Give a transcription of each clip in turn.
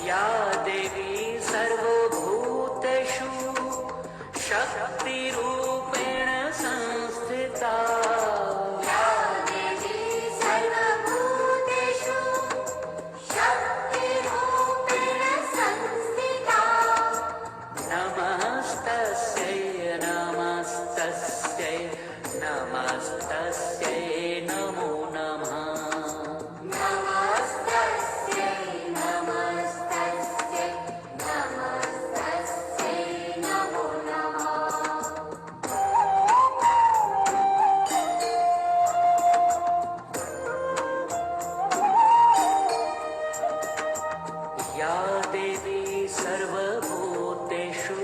या देवी सर्वभूतेषु शक्तिरूपेण संस्थिता नमस्तस्यै नमस्तस्यै नमस्तस्यै नमो नमः नमस्तस्यै नमस्तस्यै नमस्तस्यै नमो नमः या देवी सर्वभूतेषु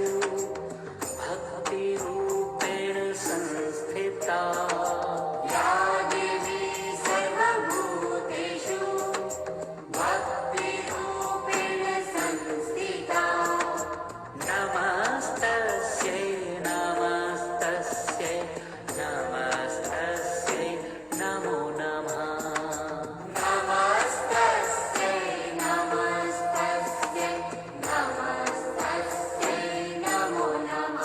भक्तिरूपेण संस्थिता या देवी सर्वभूतेषु भक्तिरूपेण संस्थिता नमस्तस्यै नमस्तस्यै नमस्तस्यै नमो नमः नमस्तस्यै नमस्तस्यै नमस्तस्यै नमो नमः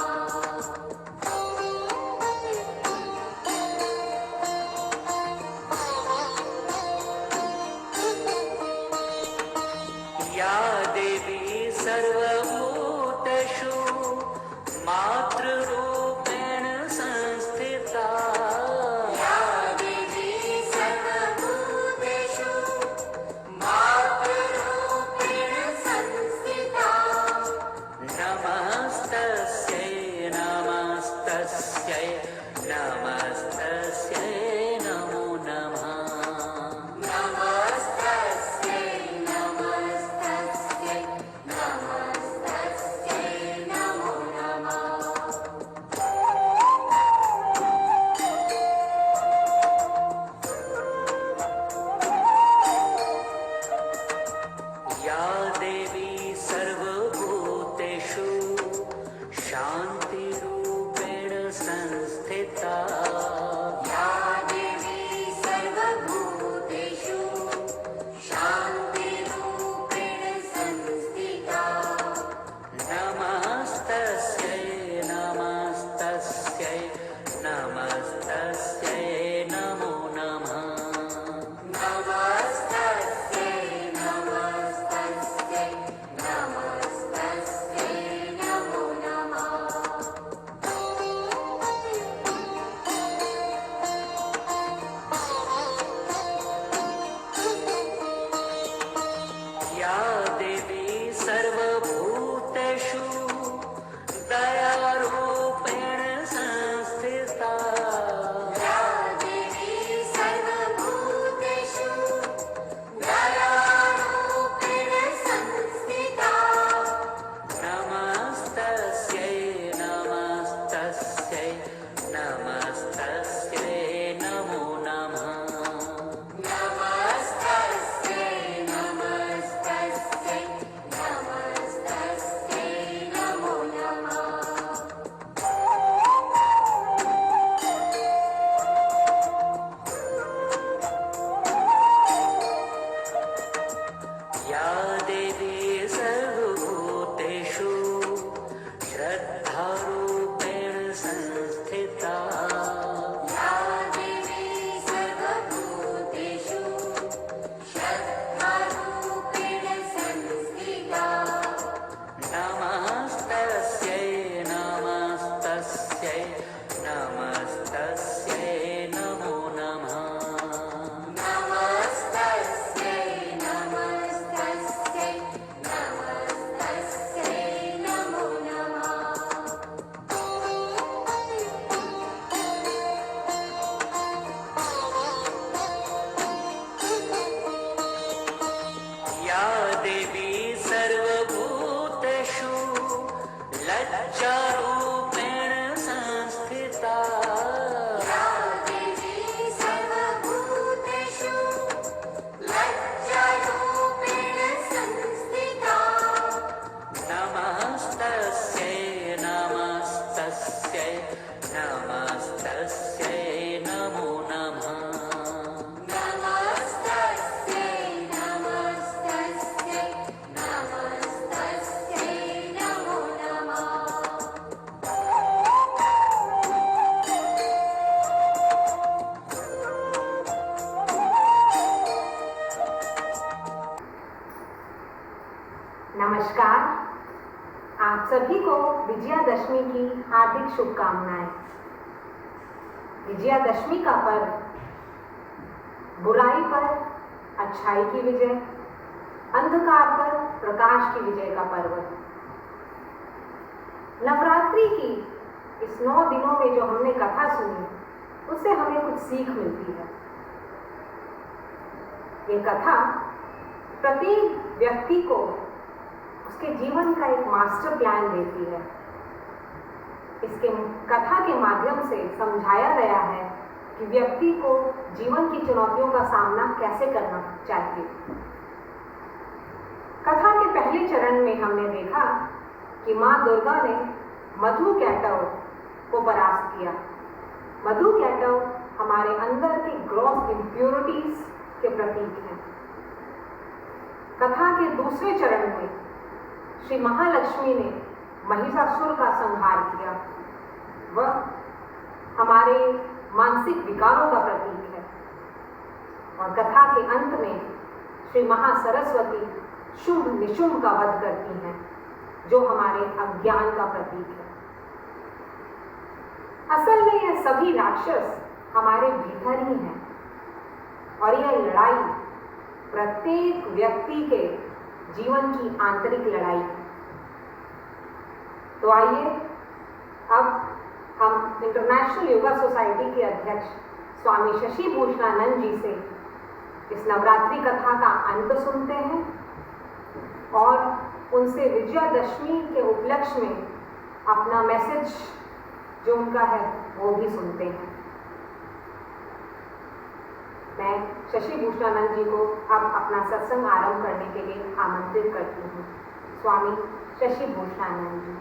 या देवी सर्वभूतेषु मातृरूपेण संस्थिता या देवी सर्वभूतेषु मातृरूपेण संस्थिता नमस्तस्यै नमस्तस्यै नमस्तस्यै नमो नमः नमस्तस्यै नमस्तस्यै नमस्तस्यै नमो नमः या देवी सर्वभूतेषु शान्तिरूपेण संस्थिता या देवी सर्वभूतेषु शान्तिरूपेण संस्थिता नमस्तस्यै नमस्तस्यै नमस्तस्यै नमो नमः नमस्तस्यै नमस्तस्यै नमस्तस्यै नमो नमः या देवी सर्वभूतेषु दयारूपेण संस्थिता या देवी सर्वभूतेषु दयारूपेण संस्थिता नमस्तस्यै नमस्तस्यै नमस्तस्यै नमो नमः नमस्तस्यै नमस्तस्यै नमस्तस्यै नमो नमः या देवी सर्वभूतेषु श्रद्धारूपेण संस्थिता या देवी सर्वभूतेषु श्रद्धारूपेण संस्थिता नमस्तस्यै नमस्तस्यै नमस्तस्यै नमो नमः नमस्तस्यै नमस्तस्यै नमस्तस्यै नमो नमः या देवी सर्वभूतेषु लज्जारूपेण संस्थिता या देवी सर्वभूतेषु लज्जारूपेण संस्थिता नमस्तस्यै नमस्तस्यै नमस्तस्यै नमो नमः नमस्तस्यै नमस्तस्यै नमस्कार। आप सभी को विजयादशमी की हार्दिक शुभकामनाएं। विजयादशमी का पर्व बुराई पर अच्छाई की विजय, अंधकार पर प्रकाश की विजय का पर्व है। नवरात्रि की इस 9 दिनों में जो हमने कथा सुनी, उससे हमें कुछ सीख मिलती है। ये कथा प्रत्येक व्यक्ति को उसके जीवन का एक मास्टर प्लान देती है। इसके कथा के माध्यम से समझाया गया है कि व्यक्ति को जीवन की चुनौतियों का सामना कैसे करना चाहिए। कथा के पहले चरण में हमने देखा कि मां दुर्गा ने मधु कैटव को परास्त किया। मधु कैटव हमारे अंदर की ग्रॉस इम्प्योरिटीज के प्रतीक हैं। कथा के दूसरे चरण में श्री महालक्ष्मी ने महिषासुर का संहार किया। वह हमारे मानसिक विकारों का प्रतीक है। और कथा के अंत में श्री महासरस्वती शुंभ निशुंभ का वध करती हैं, जो हमारे अज्ञान का प्रतीक है। असल में यह सभी राक्षस हमारे भीतर ही हैं और यह लड़ाई प्रत्येक व्यक्ति के जीवन की आंतरिक लड़ाई है। तो आइए अब हम इंटरनेशनल योगा सोसाइटी के अध्यक्ष स्वामी शशि भूषणानंद जी से इस नवरात्रि कथा का अंत सुनते हैं और उनसे विजयादशमी के उपलक्ष्य में अपना मैसेज जो उनका है वो भी सुनते हैं। मैं शशि भूषणानंद जी को अब अपना सत्संग आरंभ करने के लिए आमंत्रित करती हूँ। स्वामी शशि भूषणानंद जी।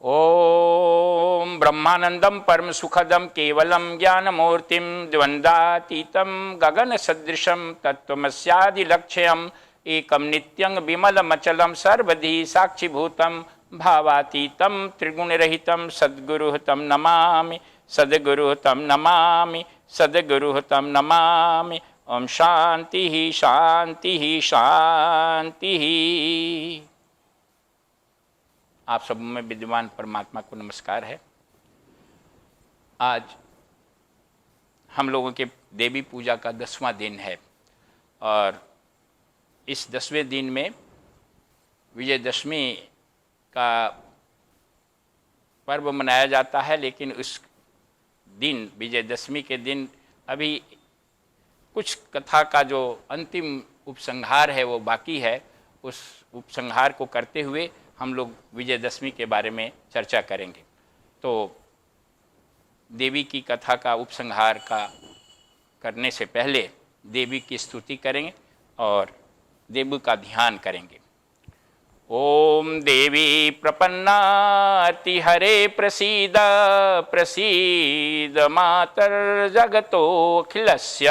ओम ब्रह्मानंदम परम सुखदम केवलम ज्ञानमूर्तिम द्वंद्वातीतम गगन सदृशम तत्वमस्यादिलक्ष्यम एकम नित्यं विमलमचलम सर्वधि साक्षिभूतम भावातीतम त्रिगुणरहितम सद्गुरुः तं नमामि सद्गुरुः तं नमामि सद्गुरुः तं नमामि। ओम शांति शांति शांति। आप सब में विद्यमान परमात्मा को नमस्कार है। आज हम लोगों के देवी पूजा का 10वां दिन है और इस 10वें दिन में विजयदशमी का पर्व मनाया जाता है। लेकिन उस दिन, विजयदशमी के दिन, अभी कुछ कथा का जो अंतिम उपसंहार है वो बाकी है। उस उपसंहार को करते हुए हम लोग विजयदशमी के बारे में चर्चा करेंगे। तो देवी की कथा का उपसंहार का करने से पहले देवी की स्तुति करेंगे और देवी का ध्यान करेंगे। ओम देवी प्रपन्नाति हरे प्रसीद प्रसीद मातर जगतोऽखिलस्य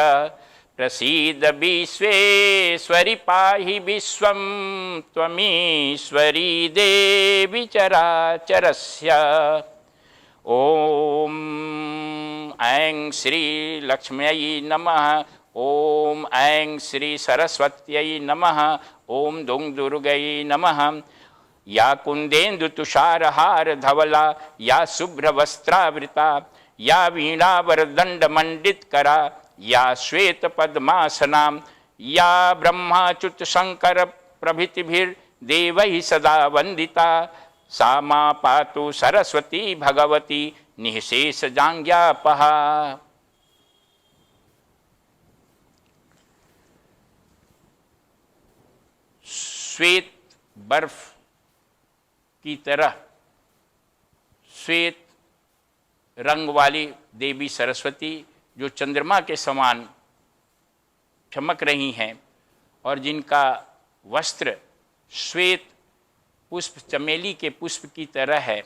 प्रसीद विश्वेश्वरि पाहि विश्वं त्वमीश्वरी देवी चराचरस्य। ओम ऐं श्री लक्ष्म्यै नमः। ओम ऐं श्री सरस्वत्यै नमः। ओम दुं दुर्गै नमः। या कुंदेन्दु तुषारहार धवला या शुभ्रवस्त्रावृता या वीणावरदण्डमण्डितकरा या श्वेत पद्मासनां या ब्रह्माच्युत शंकर प्रभृतिभिर्देवैः सदा वंदिता सा मा पातु सरस्वती भगवती निःशेष जांज्ञापहा। श्वेत बर्फ की तरह श्वेत रंग वाली देवी सरस्वती जो चंद्रमा के समान चमक रही हैं और जिनका वस्त्र श्वेत पुष्प चमेली के पुष्प की तरह है,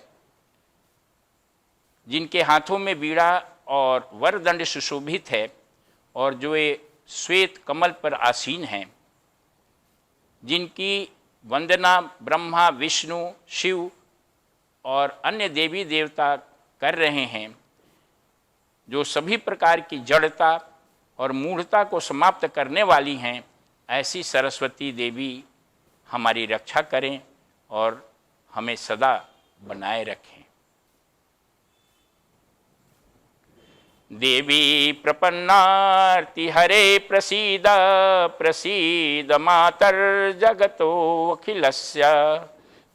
जिनके हाथों में वीणा और वरदंड सुशोभित है और जो ये श्वेत कमल पर आसीन हैं, जिनकी वंदना ब्रह्मा, विष्णु, शिव और अन्य देवी देवता कर रहे हैं, जो सभी प्रकार की जड़ता और मूढ़ता को समाप्त करने वाली हैं, ऐसी सरस्वती देवी हमारी रक्षा करें और हमें सदा बनाए रखें। देवी प्रपन्नार्ति हरे प्रसीद प्रसीद मातर्जगतो अखिलस्य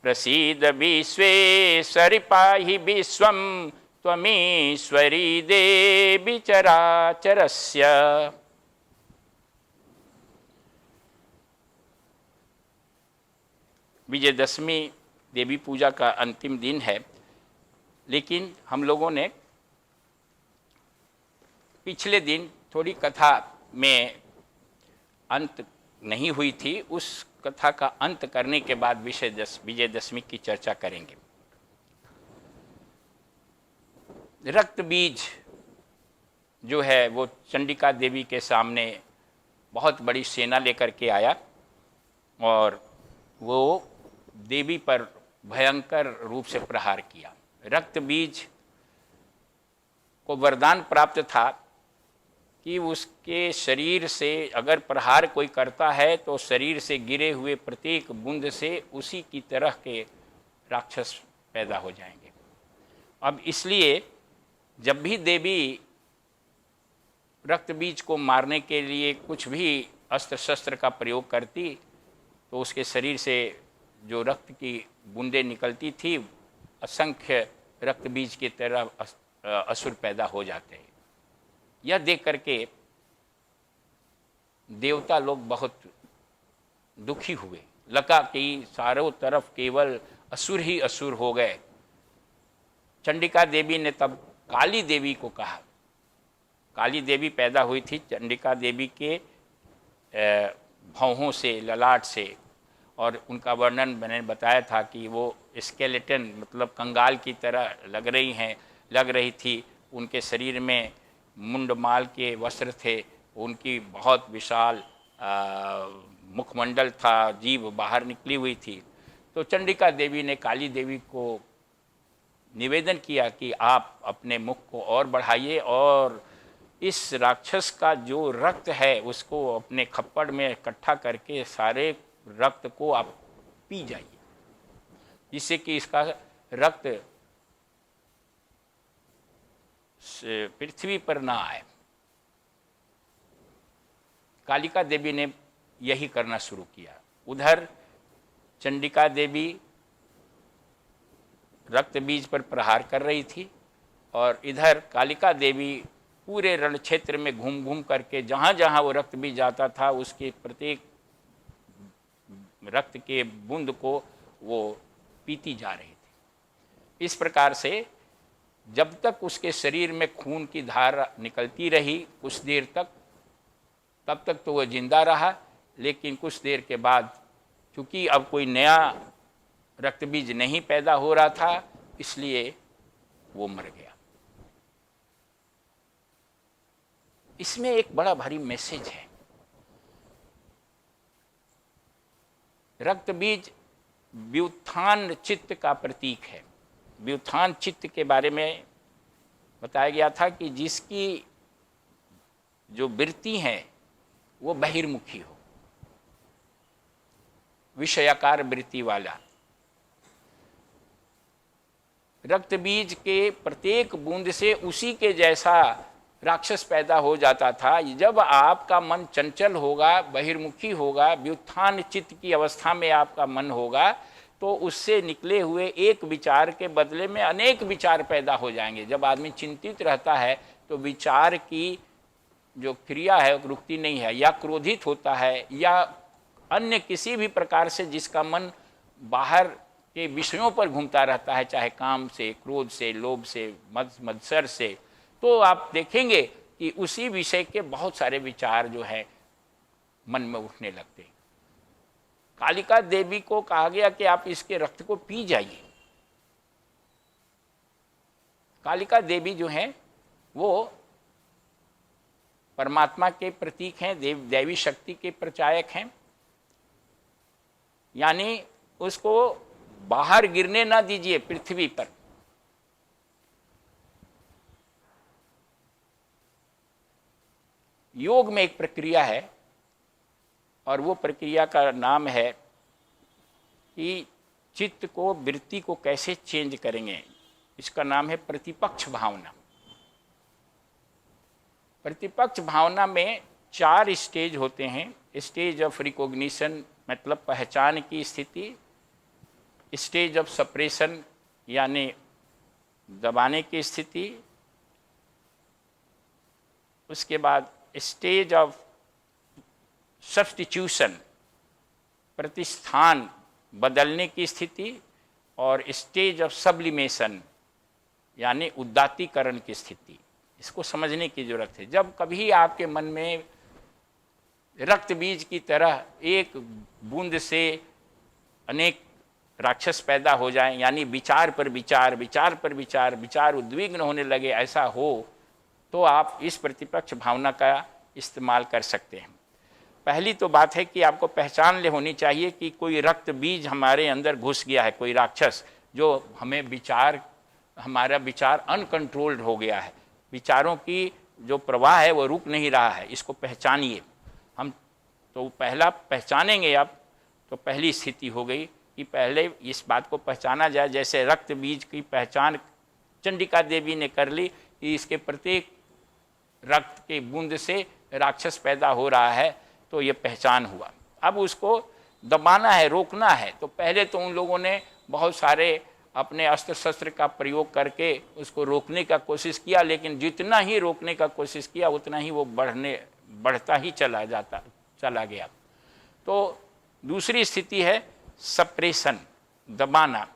प्रसीद विश्वेश्वरि पाहि विश्वं त्वमीश्वरी देवी चराचरस्य। विजयदशमी देवी पूजा का अंतिम दिन है, लेकिन हम लोगों ने पिछले दिन थोड़ी कथा में अंत नहीं हुई थी, उस कथा का अंत करने के बाद विजयदशमी की चर्चा करेंगे। रक्त बीज जो है वो चंडिका देवी के सामने बहुत बड़ी सेना लेकर के आया और वो देवी पर भयंकर रूप से प्रहार किया। रक्त बीज को वरदान प्राप्त था कि उसके शरीर से अगर प्रहार कोई करता है तो शरीर से गिरे हुए प्रत्येक बूंद से उसी की तरह के राक्षस पैदा हो जाएंगे। अब इसलिए जब भी देवी रक्त बीज को मारने के लिए कुछ भी अस्त्र शस्त्र का प्रयोग करती तो उसके शरीर से जो रक्त की बूंदें निकलती थी, असंख्य रक्त बीज की तरह असुर पैदा हो जाते हैं। यह देख करके देवता लोग बहुत दुखी हुए, लगा कि चारों तरफ केवल असुर ही असुर हो गए। चंडिका देवी ने तब काली देवी को कहा। काली देवी पैदा हुई थी चंडिका देवी के भौहों से, ललाट से, और उनका वर्णन मैंने बताया था कि वो स्केलेटन मतलब कंगाल की तरह लग रही थी। उनके शरीर में मुंडमाल के वस्त्र थे, उनकी बहुत विशाल मुखमंडल था, जीभ बाहर निकली हुई थी। तो चंडिका देवी ने काली देवी को निवेदन किया कि आप अपने मुख को और बढ़ाइए और इस राक्षस का जो रक्त है उसको अपने खप्पड़ में इकट्ठा करके सारे रक्त को आप पी जाइए, जिससे कि इसका रक्त पृथ्वी पर ना आए। कालिका देवी ने यही करना शुरू किया। उधर चंडिका देवी रक्त बीज पर प्रहार कर रही थी और इधर कालिका देवी पूरे रण क्षेत्र में घूम घूम करके जहाँ जहाँ वो रक्त बीज जाता था उसके प्रत्येक रक्त के बूंद को वो पीती जा रही थी। इस प्रकार से जब तक उसके शरीर में खून की धार निकलती रही कुछ देर तक, तब तक तो वह जिंदा रहा, लेकिन कुछ देर के बाद चूँकि अब कोई नया रक्त बीज नहीं पैदा हो रहा था, इसलिए वो मर गया। इसमें एक बड़ा भारी मैसेज है। रक्त बीज व्युत्थान चित्त का प्रतीक है। व्युत्थान चित्त के बारे में बताया गया था कि जिसकी जो वृत्ति है वो बहिर्मुखी हो, विषयाकार वृत्ति वाला। रक्त बीज के प्रत्येक बूंद से उसी के जैसा राक्षस पैदा हो जाता था। जब आपका मन चंचल होगा, बहिर्मुखी होगा, व्युत्थान चित्त की अवस्था में आपका मन होगा, तो उससे निकले हुए एक विचार के बदले में अनेक विचार पैदा हो जाएंगे। जब आदमी चिंतित रहता है तो विचार की जो क्रिया है वो रुकती नहीं है, या क्रोधित होता है या अन्य किसी भी प्रकार से जिसका मन बाहर के विषयों पर घूमता रहता है, चाहे काम से, क्रोध से, लोभ से, मत्सर से, तो आप देखेंगे कि उसी विषय के बहुत सारे विचार जो है मन में उठने लगते हैं। कालिका देवी को कहा गया कि आप इसके रक्त को पी जाइए। कालिका देवी जो है वो परमात्मा के प्रतीक हैं, दैवी शक्ति के प्रचायक हैं। यानी उसको बाहर गिरने ना दीजिए पृथ्वी पर। योग में एक प्रक्रिया है और वो प्रक्रिया का नाम है कि चित्त को, वृत्ति को कैसे चेंज करेंगे। इसका नाम है प्रतिपक्ष भावना। प्रतिपक्ष भावना में 4 स्टेज होते हैं। स्टेज ऑफ रिकॉग्निशन मतलब पहचान की स्थिति, स्टेज ऑफ सप्रेशन यानी दबाने की स्थिति, उसके बाद स्टेज ऑफ सब्स्टिट्यूशन प्रतिस्थान बदलने की स्थिति, और स्टेज ऑफ सब्लिमेशन यानी उदात्तीकरण की स्थिति। इसको समझने की जरूरत है। जब कभी आपके मन में रक्त बीज की तरह एक बूंद से अनेक राक्षस पैदा हो जाएं, यानी विचार पर विचार, विचार पर विचार, विचार उद्विग्न होने लगे, ऐसा हो तो आप इस प्रतिपक्ष भावना का इस्तेमाल कर सकते हैं। पहली तो बात है कि आपको पहचान ले होनी चाहिए कि कोई रक्त बीज हमारे अंदर घुस गया है, कोई राक्षस जो हमें हमारा विचार अनकंट्रोल्ड हो गया है, विचारों की जो प्रवाह है वो रुक नहीं रहा है। इसको पहचानिए। हम तो पहला पहचानेंगे आप, तो पहली स्थिति हो गई कि पहले इस बात को पहचाना जाए। जैसे रक्त बीज की पहचान चंडिका देवी ने कर ली कि इसके प्रत्येक रक्त के बूंद से राक्षस पैदा हो रहा है, तो ये पहचान हुआ। अब उसको दबाना है, रोकना है। तो पहले तो उन लोगों ने बहुत सारे अपने अस्त्र शस्त्र का प्रयोग करके उसको रोकने का कोशिश किया, लेकिन जितना ही रोकने का कोशिश किया उतना ही वो बढ़ता ही चला गया। तो दूसरी स्थिति है सप्रेशन, दबाना।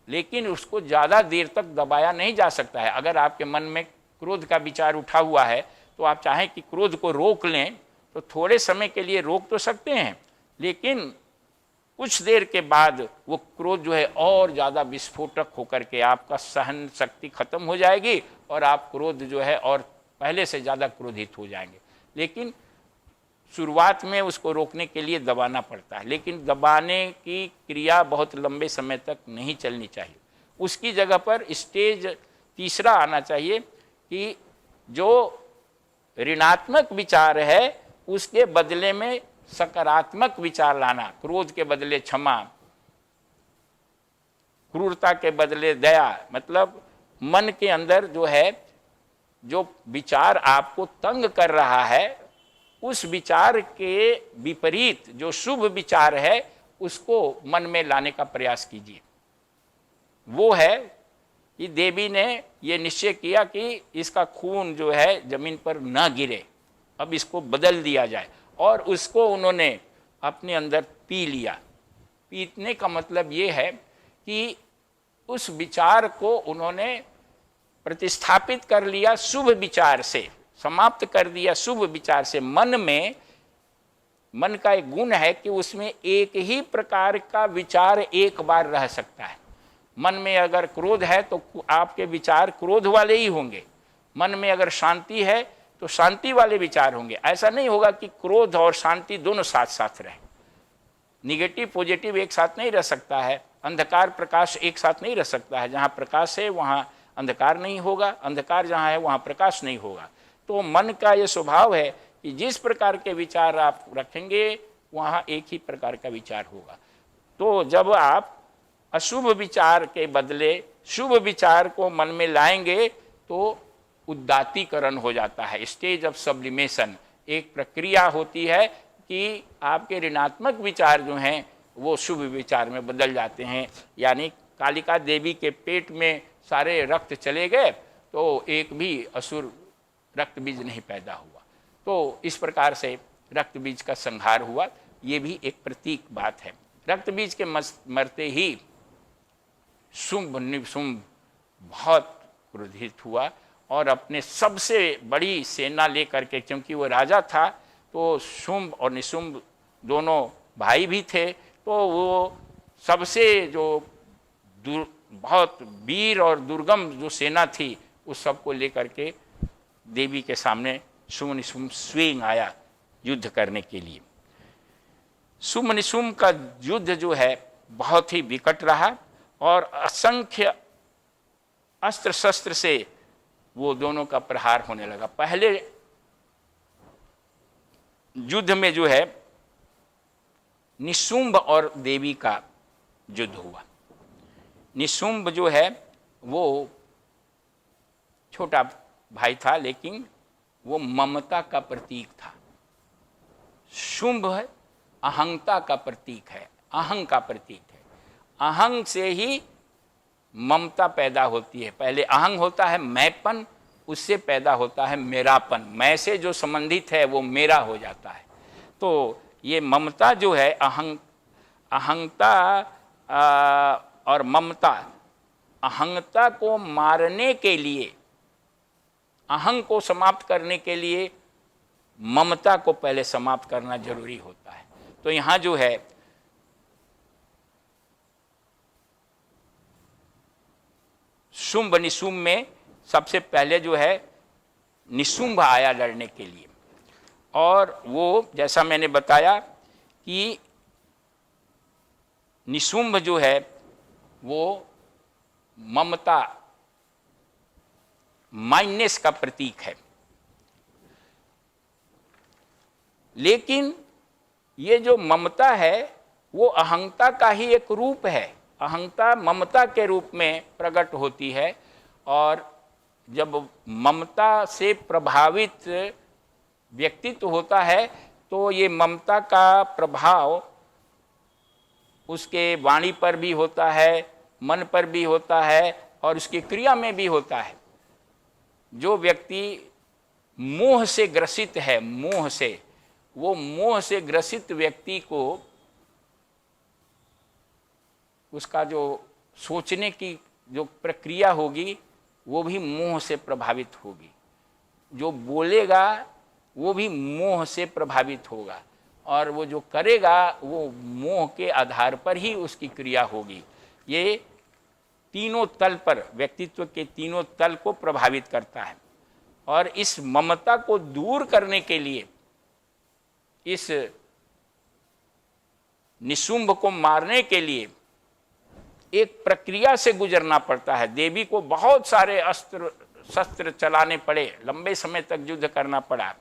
लेकिन उसको ज़्यादा देर तक दबाया नहीं जा सकता है। अगर आपके मन में क्रोध का विचार उठा हुआ है तो आप चाहें कि क्रोध को रोक लें तो थोड़े समय के लिए रोक तो सकते हैं, लेकिन कुछ देर के बाद वो क्रोध जो है और ज़्यादा विस्फोटक होकर के आपका सहन शक्ति खत्म हो जाएगी और आप क्रोध जो है और पहले से ज़्यादा क्रोधित हो जाएंगे। लेकिन शुरुआत में उसको रोकने के लिए दबाना पड़ता है, लेकिन दबाने की क्रिया बहुत लंबे समय तक नहीं चलनी चाहिए। उसकी जगह पर स्टेज तीसरा आना चाहिए कि जो ऋणात्मक विचार है उसके बदले में सकारात्मक विचार लाना। क्रोध के बदले क्षमा, क्रूरता के बदले दया। मतलब मन के अंदर जो है, जो विचार आपको तंग कर रहा है, उस विचार के विपरीत जो शुभ विचार है उसको मन में लाने का प्रयास कीजिए। वो है कि देवी ने ये निश्चय किया कि इसका खून जो है जमीन पर न गिरे, अब इसको बदल दिया जाए, और उसको उन्होंने अपने अंदर पी लिया। पीने का मतलब ये है कि उस विचार को उन्होंने प्रतिस्थापित कर लिया शुभ विचार से, समाप्त कर दिया शुभ विचार से। मन का एक गुण है कि उसमें एक ही प्रकार का विचार एक बार रह सकता है। मन में अगर क्रोध है तो आपके विचार क्रोध वाले ही होंगे, मन में अगर शांति है तो शांति वाले विचार होंगे। ऐसा नहीं होगा कि क्रोध और शांति दोनों साथ साथ रहें। निगेटिव पॉजिटिव एक साथ नहीं रह सकता है, अंधकार प्रकाश एक साथ नहीं रह सकता है। जहाँ प्रकाश है वहाँ अंधकार नहीं होगा, अंधकार जहाँ है वहाँ प्रकाश नहीं होगा। तो मन का ये स्वभाव है कि जिस प्रकार के विचार आप रखेंगे वहाँ एक ही प्रकार का विचार होगा। तो जब आप अशुभ विचार के बदले शुभ विचार को मन में लाएंगे तो उदात्तीकरण हो जाता है। स्टेज ऑफ सब्लिमेशन एक प्रक्रिया होती है कि आपके ऋणात्मक विचार जो हैं वो शुभ विचार में बदल जाते हैं। यानी कालिका देवी के पेट में सारे रक्त चले गए तो एक भी असुर रक्त बीज नहीं पैदा हुआ। तो इस प्रकार से रक्त बीज का संहार हुआ। ये भी एक प्रतीक बात है। रक्त बीज के मरते ही शुंभ निशुंभ बहुत क्रोधित हुआ और अपने सबसे बड़ी सेना लेकर के, क्योंकि वो राजा था तो शुंभ और निशुंभ दोनों भाई भी थे, तो वो सबसे जो बहुत वीर और दुर्गम जो सेना थी उस सबको लेकर के देवी के सामने शुंभ निशुंभ स्वयं आया युद्ध करने के लिए। शुंभ निशुंभ का युद्ध जो है बहुत ही विकट रहा और असंख्य अस्त्र शस्त्र से वो दोनों का प्रहार होने लगा। पहले युद्ध में जो है निशुंभ और देवी का युद्ध हुआ। निशुंभ जो है वो छोटा भाई था, लेकिन वो ममता का प्रतीक था। शुंभ है अहंता का प्रतीक है, अहंग का प्रतीक है। अहंग से ही ममता पैदा होती है। पहले अहंग होता है मैंपन, उससे पैदा होता है मेरापन। मैं से जो संबंधित है वो मेरा हो जाता है। तो ये ममता जो है अहंता और ममता, अहंता को मारने के लिए, अहंग को समाप्त करने के लिए ममता को पहले समाप्त करना जरूरी होता है। तो यहाँ जो है शुंभ निशुंभ में सबसे पहले जो है निशुंभ आया लड़ने के लिए, और वो जैसा मैंने बताया कि निशुंभ जो है वो ममता, माइनस का प्रतीक है। लेकिन ये जो ममता है वो अहंता का ही एक रूप है। अहंता ममता के रूप में प्रकट होती है, और जब ममता से प्रभावित व्यक्तित्व होता है तो ये ममता का प्रभाव उसके वाणी पर भी होता है, मन पर भी होता है, और उसकी क्रिया में भी होता है। जो व्यक्ति मोह से ग्रसित है, मोह से, वो मोह से ग्रसित व्यक्ति को उसका जो सोचने की जो प्रक्रिया होगी वो भी मोह से प्रभावित होगी। जो बोलेगा वो भी मोह से प्रभावित होगा, और वो जो करेगा वो मोह के आधार पर ही उसकी क्रिया होगी। ये तीनों तल पर, व्यक्तित्व के तीनों तल को प्रभावित करता है। और इस ममता को दूर करने के लिए, इस निशुंभ को मारने के लिए एक प्रक्रिया से गुजरना पड़ता है। देवी को बहुत सारे अस्त्र शस्त्र चलाने पड़े, लंबे समय तक युद्ध करना पड़ा।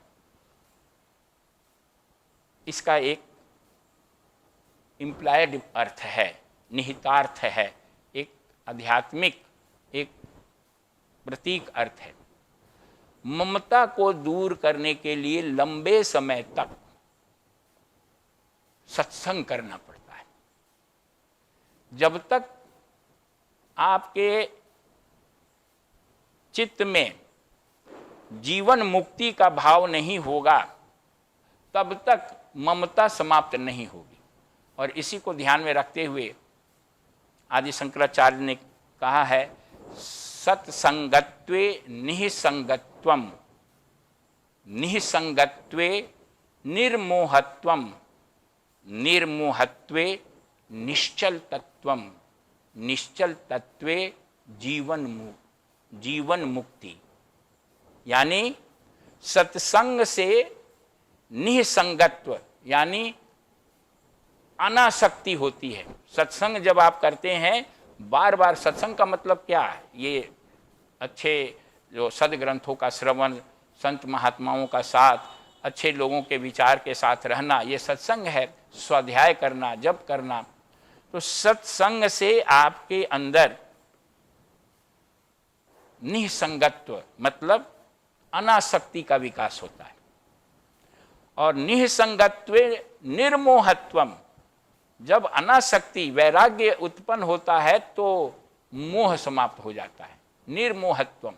इसका एक इम्प्लाइड अर्थ है, निहितार्थ है, एक आध्यात्मिक, एक प्रतीक अर्थ है। ममता को दूर करने के लिए लंबे समय तक सत्संग करना पड़ता है। जब तक आपके चित्त में जीवन मुक्ति का भाव नहीं होगा तब तक ममता समाप्त नहीं होगी। और इसी को ध्यान में रखते हुए आदि शंकराचार्य ने कहा है, सत्संगत्वे निःसंगत्वम, निःसंगत्वे निर्मोहत्वम, निर्मोहत्वे निश्चल तत्वम, निश्चल तत्वे जीवन मुक्ति। यानी सत्संग से निःसंगत्व यानी अनासक्ति होती है। सत्संग जब आप करते हैं, बार बार, सत्संग का मतलब क्या है? ये अच्छे जो सदग्रंथों का श्रवण, संत महात्माओं का साथ, अच्छे लोगों के विचार के साथ रहना, ये सत्संग है। स्वाध्याय करना, जप करना। तो सत्संग से आपके अंदर निःसंगत्व मतलब अनासक्ति का विकास होता है। और निःसंगत्वे निर्मोहत्वम, जब अनासक्ति, वैराग्य उत्पन्न होता है तो मोह समाप्त हो जाता है। निर्मोहत्वम,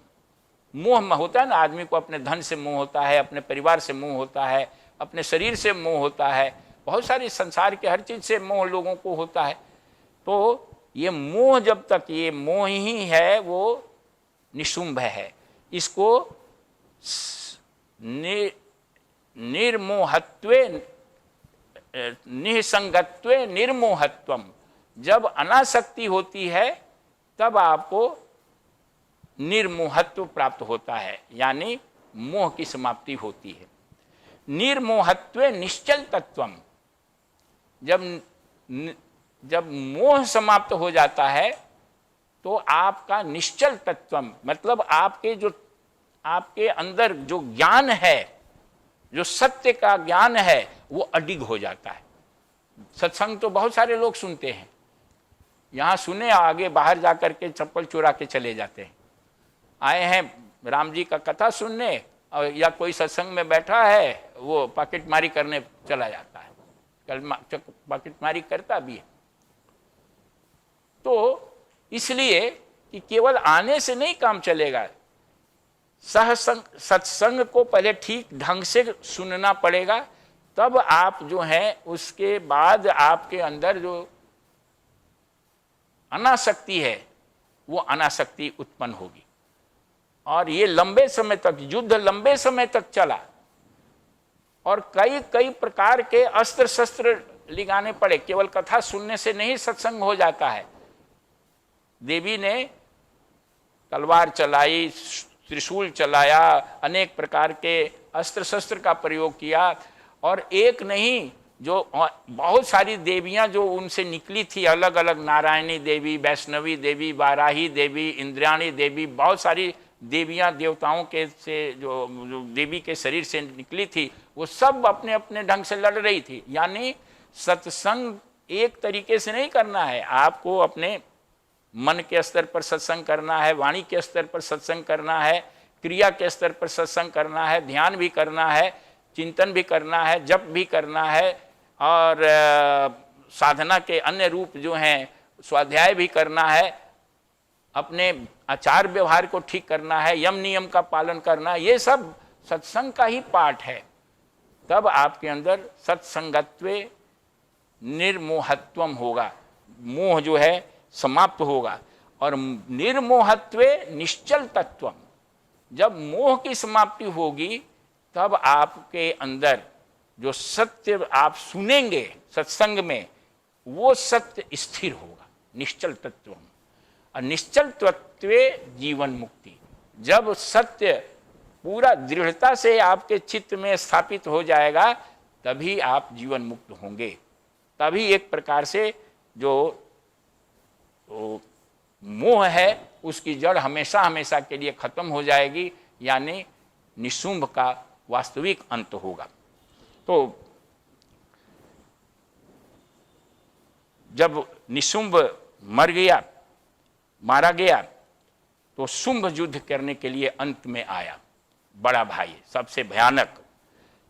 मोह होता है ना, आदमी को अपने धन से मोह होता है, अपने परिवार से मोह होता है, अपने शरीर से मोह होता है, बहुत सारी संसार के हर चीज से मोह लोगों को होता है। तो ये मोह, जब तक ये मोह ही है वो निशुंभ है। इसको निर्मोहत्वे निःसंगत्वे निर्मोहत्वम, जब अनासक्ति होती है तब आपको निर्मोहत्व प्राप्त होता है, यानी मोह की समाप्ति होती है। निर्मोहत्वे निश्चल तत्वम, जब मोह समाप्त हो जाता है तो आपका निश्चल तत्व, मतलब आपके अंदर जो ज्ञान है, जो सत्य का ज्ञान है, वो अडिग हो जाता है। सत्संग तो बहुत सारे लोग सुनते हैं, यहाँ सुने, आगे बाहर जाकर के चप्पल चुरा के चले जाते हैं। आए हैं राम जी का कथा सुनने, और या कोई सत्संग में बैठा है, वो पॉकेटमारी करने चला जाता है, पॉकेटमारी करता भी है। तो इसलिए कि केवल आने से नहीं काम चलेगा, सत्संग को पहले ठीक ढंग से सुनना पड़ेगा, तब आप जो हैं उसके बाद आपके अंदर जो अनासक्ति है वो अनासक्ति उत्पन्न होगी। और ये लंबे समय तक, युद्ध लंबे समय तक चला और कई कई प्रकार के अस्त्र शस्त्र लिगाने पड़े। केवल कथा सुनने से नहीं सत्संग हो जाता है। देवी ने तलवार चलाई, त्रिशूल चलाया, अनेक प्रकार के अस्त्र शस्त्र का प्रयोग किया, और एक नहीं जो बहुत सारी देवियां जो उनसे निकली थी, अलग अलग, नारायणी देवी, वैष्णवी देवी, वाराही देवी, इंद्राणी देवी, बहुत सारी देवियां देवताओं के से जो देवी के शरीर से निकली थी, वो सब अपने अपने ढंग से लड़ रही थी। यानी सत्संग एक तरीके से नहीं करना है, आपको अपने मन के स्तर पर सत्संग करना है, वाणी के स्तर पर सत्संग करना है, क्रिया के स्तर पर सत्संग करना है, ध्यान भी करना है, चिंतन भी करना है, जप भी करना है, और साधना के अन्य रूप जो हैं स्वाध्याय भी करना है, अपने आचार व्यवहार को ठीक करना है, यम नियम का पालन करना, ये सब सत्संग का ही पार्ट है। तब आपके अंदर सत्संगत्वे निर्मोहत्वम होगा, मोह जो है समाप्त होगा। और निर्मोहत्वे निश्चल तत्वम, जब मोह की समाप्ति होगी तब आपके अंदर जो सत्य आप सुनेंगे सत्संग में, वो सत्य स्थिर होगा, निश्चल तत्वम। और निश्चल तत्वे जीवन मुक्ति, जब सत्य पूरा दृढ़ता से आपके चित्त में स्थापित हो जाएगा तभी आप जीवन मुक्त होंगे। तभी एक प्रकार से जो मोह है उसकी जड़ हमेशा हमेशा के लिए खत्म हो जाएगी, यानी निशुंभ का वास्तविक अंत होगा। तो जब निशुंभ मर गया, मारा गया, तो शुंभ युद्ध करने के लिए अंत में आया, बड़ा भाई सबसे भयानक।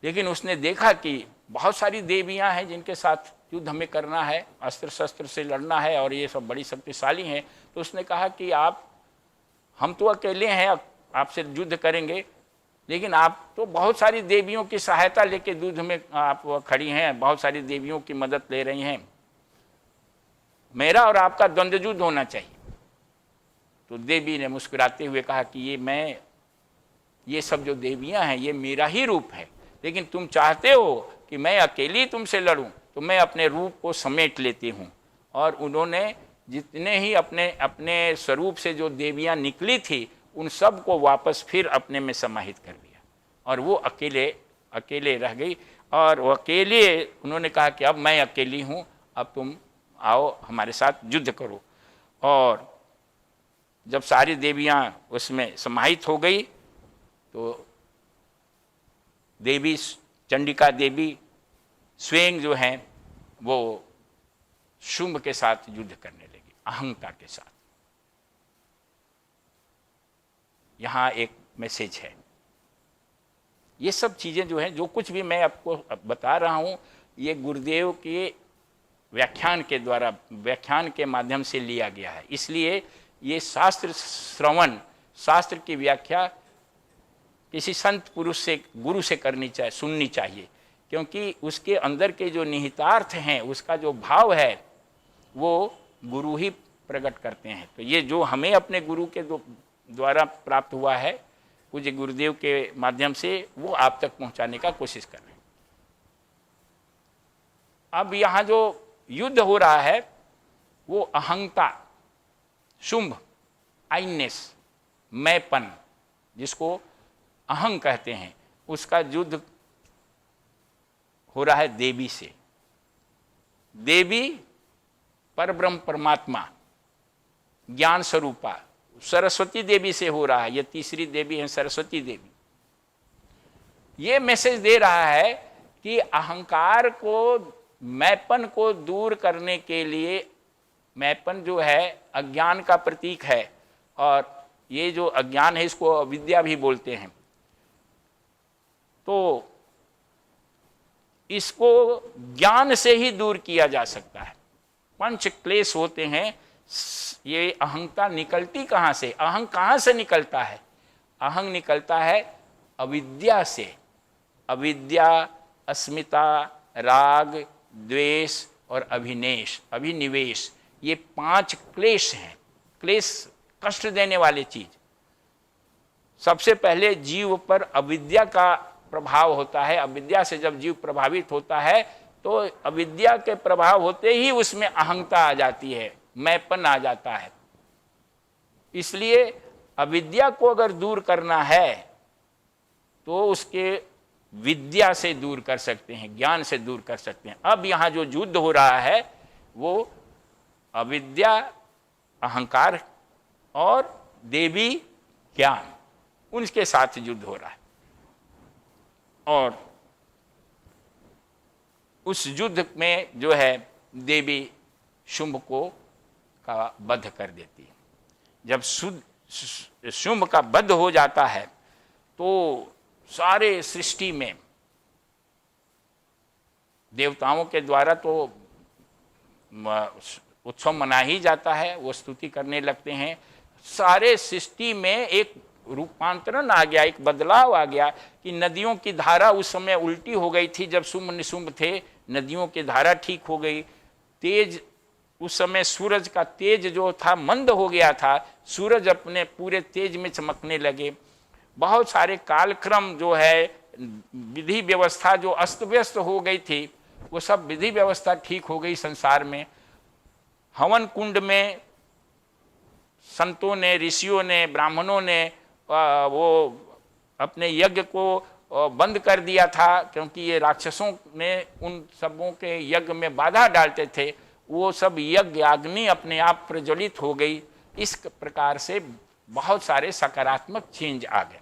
लेकिन उसने देखा कि बहुत सारी देवियां हैं जिनके साथ युद्ध हमें करना है, अस्त्र शस्त्र से लड़ना है, और ये सब बड़ी शक्तिशाली हैं। तो उसने कहा कि हम तो अकेले हैं, आपसे युद्ध करेंगे, लेकिन आप तो बहुत सारी देवियों की सहायता लेके युद्ध में आप खड़ी हैं, बहुत सारी देवियों की मदद ले रही हैं, मेरा और आपका द्वंद्व युद्ध होना चाहिए। तो देवी ने मुस्कुराते हुए कहा कि ये सब जो देवियां हैं ये मेरा ही रूप है, लेकिन तुम चाहते हो कि मैं अकेली तुमसे लड़ूं, तो मैं अपने रूप को समेट लेती हूँ। और उन्होंने जितने ही अपने स्वरूप से जो देवियां निकली थी उन सब को वापस फिर अपने में समाहित कर लिया, और वो अकेले रह गई। और वो अकेले, उन्होंने कहा कि अब मैं अकेली हूँ, अब तुम आओ हमारे साथ युद्ध करो। और जब सारी देवियां उसमें समाहित हो गई तो देवी चंडिका देवी स्वयं जो हैं वो शुंभ के साथ युद्ध करने लगी, अहंता के साथ। यहाँ एक मैसेज है। ये सब चीज़ें जो हैं, जो कुछ भी मैं आपको बता रहा हूँ, ये गुरुदेव के व्याख्यान के द्वारा, व्याख्यान के माध्यम से लिया गया है। इसलिए ये शास्त्र श्रवण, शास्त्र की व्याख्या किसी संत पुरुष से, गुरु से करनी चाहिए, सुननी चाहिए, क्योंकि उसके अंदर के जो निहितार्थ हैं, उसका जो भाव है, वो गुरु ही प्रकट करते हैं। तो ये जो हमें अपने गुरु के द्वारा प्राप्त हुआ है, पूज्य गुरुदेव के माध्यम से, वो आप तक पहुंचाने का कोशिश कर रहे हैं। अब यहाँ जो युद्ध हो रहा है वो अहंता, शुंभ, आइनेस, मैंपन, जिसको अहं कहते हैं, उसका युद्ध हो रहा है देवी से। देवी परब्रह्म परमात्मा ज्ञान स्वरूपा सरस्वती देवी से हो रहा है। ये तीसरी देवी है सरस्वती देवी। ये मैसेज दे रहा है कि अहंकार को, मैपन को दूर करने के लिए, मैपन जो है अज्ञान का प्रतीक है, और ये जो अज्ञान है इसको अविद्या भी बोलते हैं। तो इसको ज्ञान से ही दूर किया जा सकता है। पंच क्लेश होते हैं। ये अहंता निकलती कहाँ से? अहंग कहाँ से निकलता है? अहंग निकलता है अविद्या से। अविद्या, अस्मिता, राग, द्वेष और अभिनिवेश, ये 5 क्लेश हैं। क्लेश कष्ट देने वाले चीज। सबसे पहले जीव पर अविद्या का प्रभाव होता है। अविद्या से जब जीव प्रभावित होता है तो अविद्या के प्रभाव होते ही उसमें अहंता आ जाती है, मैंपन आ जाता है। इसलिए अविद्या को अगर दूर करना है तो उसके विद्या से दूर कर सकते हैं, ज्ञान से दूर कर सकते हैं। अब यहाँ जो युद्ध हो रहा है वो अविद्या, अहंकार और देवी ज्ञान, उनके साथ युद्ध हो रहा है। और उस युद्ध में जो है देवी शुंभ को का वध कर देती है। जब शुंभ का वध हो जाता है तो सारे सृष्टि में देवताओं के द्वारा तो उत्सव मना ही जाता है, वो स्तुति करने लगते हैं। सारे सृष्टि में एक रूपांतरण आ गया, एक बदलाव आ गया कि नदियों की धारा उस समय उल्टी हो गई थी। जब शुंभ निशुंभ थे, नदियों की धारा ठीक हो गई। तेज, उस समय सूरज का तेज जो था मंद हो गया था, सूरज अपने पूरे तेज में चमकने लगे। बहुत सारे कालक्रम जो है, विधि व्यवस्था जो अस्त व्यस्त हो गई थी, वो सब विधि व्यवस्था ठीक हो गई संसार में। हवन कुंड में संतों ने, ऋषियों ने, ब्राह्मणों ने वो अपने यज्ञ को बंद कर दिया था, क्योंकि ये राक्षसों ने उन सबों के यज्ञ में बाधा डालते थे। वो सब यज्ञ अग्नि अपने आप प्रज्वलित हो गई। इस प्रकार से बहुत सारे सकारात्मक चेंज आ गए।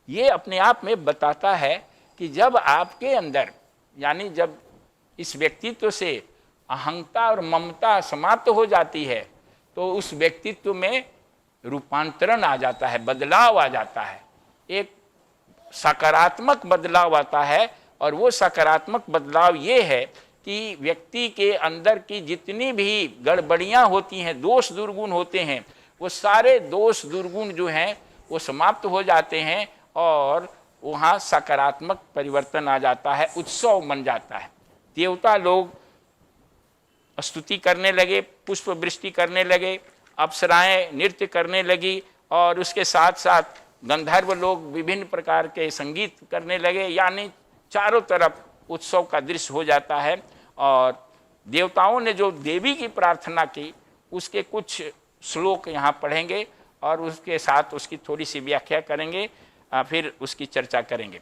ये अपने आप में बताता है कि जब आपके अंदर, यानी जब इस व्यक्तित्व से अहंता और ममता समाप्त हो जाती है तो उस व्यक्तित्व में रूपांतरण आ जाता है, बदलाव आ जाता है, एक सकारात्मक बदलाव आता है। और वो सकारात्मक बदलाव ये है कि व्यक्ति के अंदर की जितनी भी गड़बड़ियां होती हैं, दोष दुर्गुण होते हैं, वो सारे दोष दुर्गुण जो हैं वो समाप्त हो जाते हैं और वहाँ सकारात्मक परिवर्तन आ जाता है, उत्सव बन जाता है। देवता लोग स्तुति करने लगे, पुष्प वृष्टि करने लगे, अप्सराएं नृत्य करने लगी और उसके साथ साथ गंधर्व लोग विभिन्न प्रकार के संगीत करने लगे। यानी चारों तरफ उत्सव का दृश्य हो जाता है। और देवताओं ने जो देवी की प्रार्थना की उसके कुछ श्लोक यहाँ पढ़ेंगे और उसके साथ उसकी थोड़ी सी व्याख्या करेंगे, फिर उसकी चर्चा करेंगे।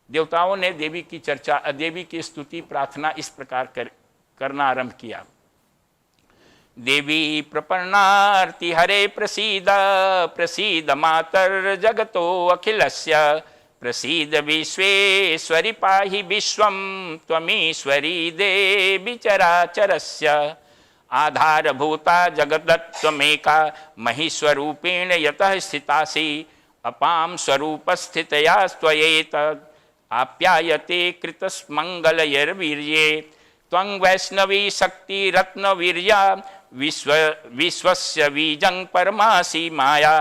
देवताओं ने देवी की चर्चा, देवी की स्तुति प्रार्थना इस प्रकार करना आरंभ किया। देवी प्रपन्नार्ति हरे प्रसीद प्रसीद मातर जगतो अखिलस्य प्रसीद विश्वेश्वरि पाहि विश्वं त्वमीश्वरी देवी चराचरस्य आधारभूता जगदत्त्वमेका महीस्वरूपेण यतः स्थितासि अपां स्वरूपस्थितया त्वयेतद् आप्यायते कृतस्मङ्गलयर्वीर्ये त्वं वैष्णवी शक्तिरत्नवीर्या विश्वस्य बीजं परमासि माया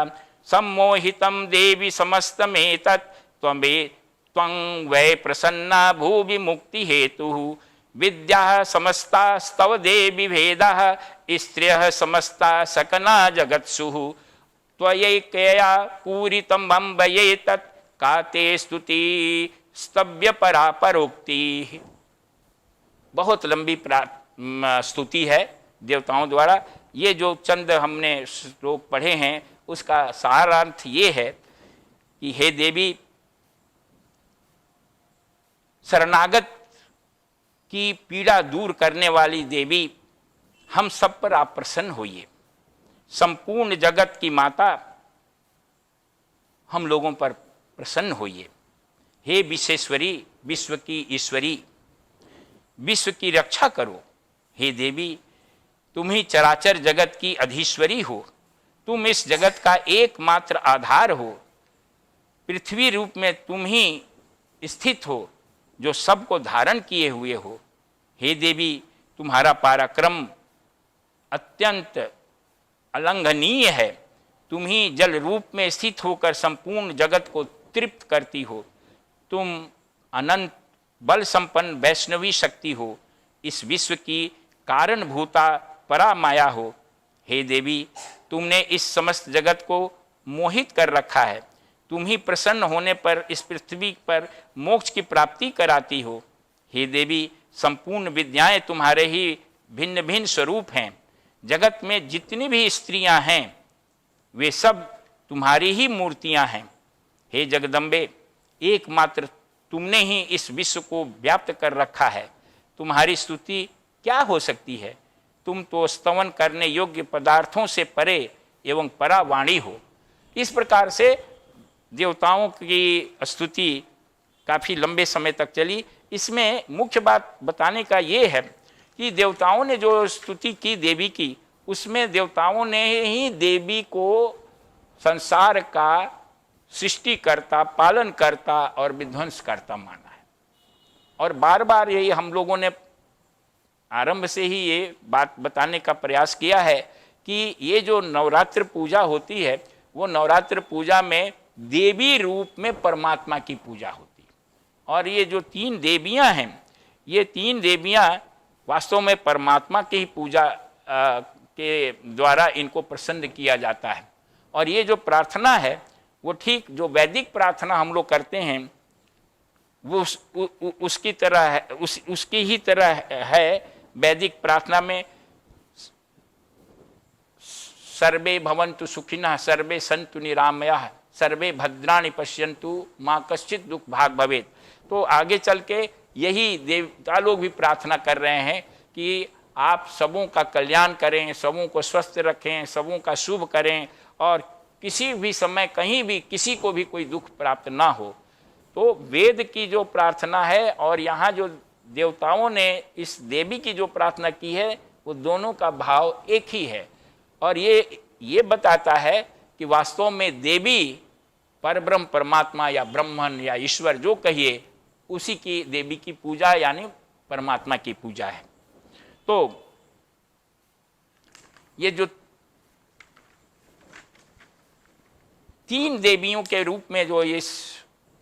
सम्मोहितं देवी समस्तमेतत् त्वं वै प्रसन्ना भुवि मुक्तिहेतुः विद्याः समस्तास्तव देवी भेदाः स्त्रियः समस्ता सकना जगत्सुः त्वयैकया पूरितं अम्बयेतत् का ते स्तुति स्तव्य परापरोक्ति। बहुत लंबी स्तुति है देवताओं द्वारा। ये जो चंद हमने श्लोक पढ़े हैं उसका सारांश ये है कि हे देवी, शरणागत की पीड़ा दूर करने वाली देवी, हम सब पर आप प्रसन्न होइए। संपूर्ण जगत की माता, हम लोगों पर प्रसन्न होइए। हे विश्वेश्वरी, विश्व की ईश्वरी, विश्व की रक्षा करो। हे देवी, तुम ही चराचर जगत की अधीश्वरी हो। तुम इस जगत का एकमात्र आधार हो। पृथ्वी रूप में तुम ही स्थित हो, जो सबको धारण किए हुए हो। हे देवी, तुम्हारा पराक्रम अत्यंत अलंघनीय है। तुम ही जल रूप में स्थित होकर संपूर्ण जगत को तृप्त करती हो। तुम अनंत बल संपन्न वैष्णवी शक्ति हो। इस विश्व की कारणभूता परा माया हो। हे देवी, तुमने इस समस्त जगत को मोहित कर रखा है। तुम ही प्रसन्न होने पर इस पृथ्वी पर मोक्ष की प्राप्ति कराती हो। हे देवी, संपूर्ण विद्याएं तुम्हारे ही भिन्न भिन्न स्वरूप हैं। जगत में जितनी भी स्त्रियां हैं वे सब तुम्हारी ही मूर्तियां हैं। हे जगदम्बे, एकमात्र तुमने ही इस विश्व को व्याप्त कर रखा है। तुम्हारी स्तुति क्या हो सकती है? तुम तो स्तवन करने योग्य पदार्थों से परे एवं परावाणी हो। इस प्रकार से देवताओं की स्तुति काफ़ी लंबे समय तक चली। इसमें मुख्य बात बताने का ये है कि देवताओं ने जो स्तुति की देवी की, उसमें देवताओं ने ही देवी को संसार का सृष्टिकर्ता, पालनकर्ता और विध्वंसकर्ता माना है। और बार बार यही हम लोगों ने आरंभ से ही ये बात बताने का प्रयास किया है कि ये जो नवरात्र पूजा होती है, वो नवरात्र पूजा में देवी रूप में परमात्मा की पूजा होती है। और ये जो 3 देवियां हैं, ये 3 देवियां वास्तव में परमात्मा की ही पूजा के द्वारा इनको प्रसन्न किया जाता है। और ये जो प्रार्थना है वो ठीक जो वैदिक प्रार्थना हम लोग करते हैं वो उसकी तरह है, उसकी ही तरह है। वैदिक प्रार्थना में सर्वे भवन्तु सुखिनः, सर्वे सन्तु निरामयाः, सर्वे भद्राणि पश्यन्तु, माँ कश्चित् दुख भाग भवेत्। तो आगे चल के यही देवता लोग भी प्रार्थना कर रहे हैं कि आप सबों का कल्याण करें, सबों को स्वस्थ रखें, सबों का शुभ करें और किसी भी समय कहीं भी किसी को भी कोई दुख प्राप्त ना हो। तो वेद की जो प्रार्थना है और यहाँ जो देवताओं ने इस देवी की जो प्रार्थना की है, वो दोनों का भाव एक ही है। और ये बताता है कि वास्तव में देवी परब्रह्म परमात्मा या ब्रह्मन या ईश्वर जो कहिए, उसी की देवी की पूजा यानी परमात्मा की पूजा है। तो ये जो 3 देवियों के रूप में जो इस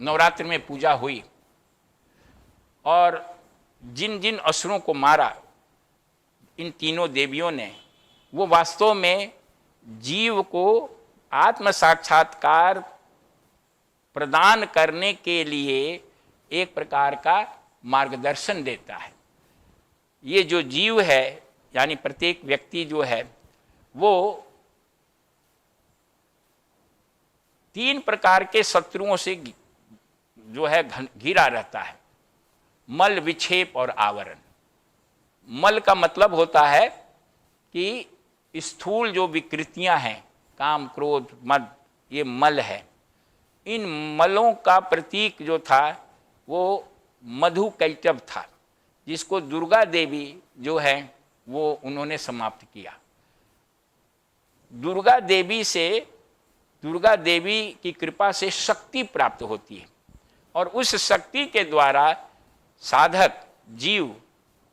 नवरात्र में पूजा हुई और जिन जिन असुरों को मारा इन तीनों देवियों ने, वो वास्तव में जीव को आत्म साक्षात्कार प्रदान करने के लिए एक प्रकार का मार्गदर्शन देता है। ये जो जीव है यानी प्रत्येक व्यक्ति जो है वो 3 प्रकार के शत्रुओं से जो है घिरा रहता है। मल, विक्षेप और आवरण। मल का मतलब होता है कि स्थूल जो विकृतियां हैं, काम, क्रोध, मद, ये मल है। इन मलों का प्रतीक जो था वो मधु कैटभ था, जिसको दुर्गा देवी जो है वो उन्होंने समाप्त किया। दुर्गा देवी की कृपा से शक्ति प्राप्त होती है और उस शक्ति के द्वारा साधक जीव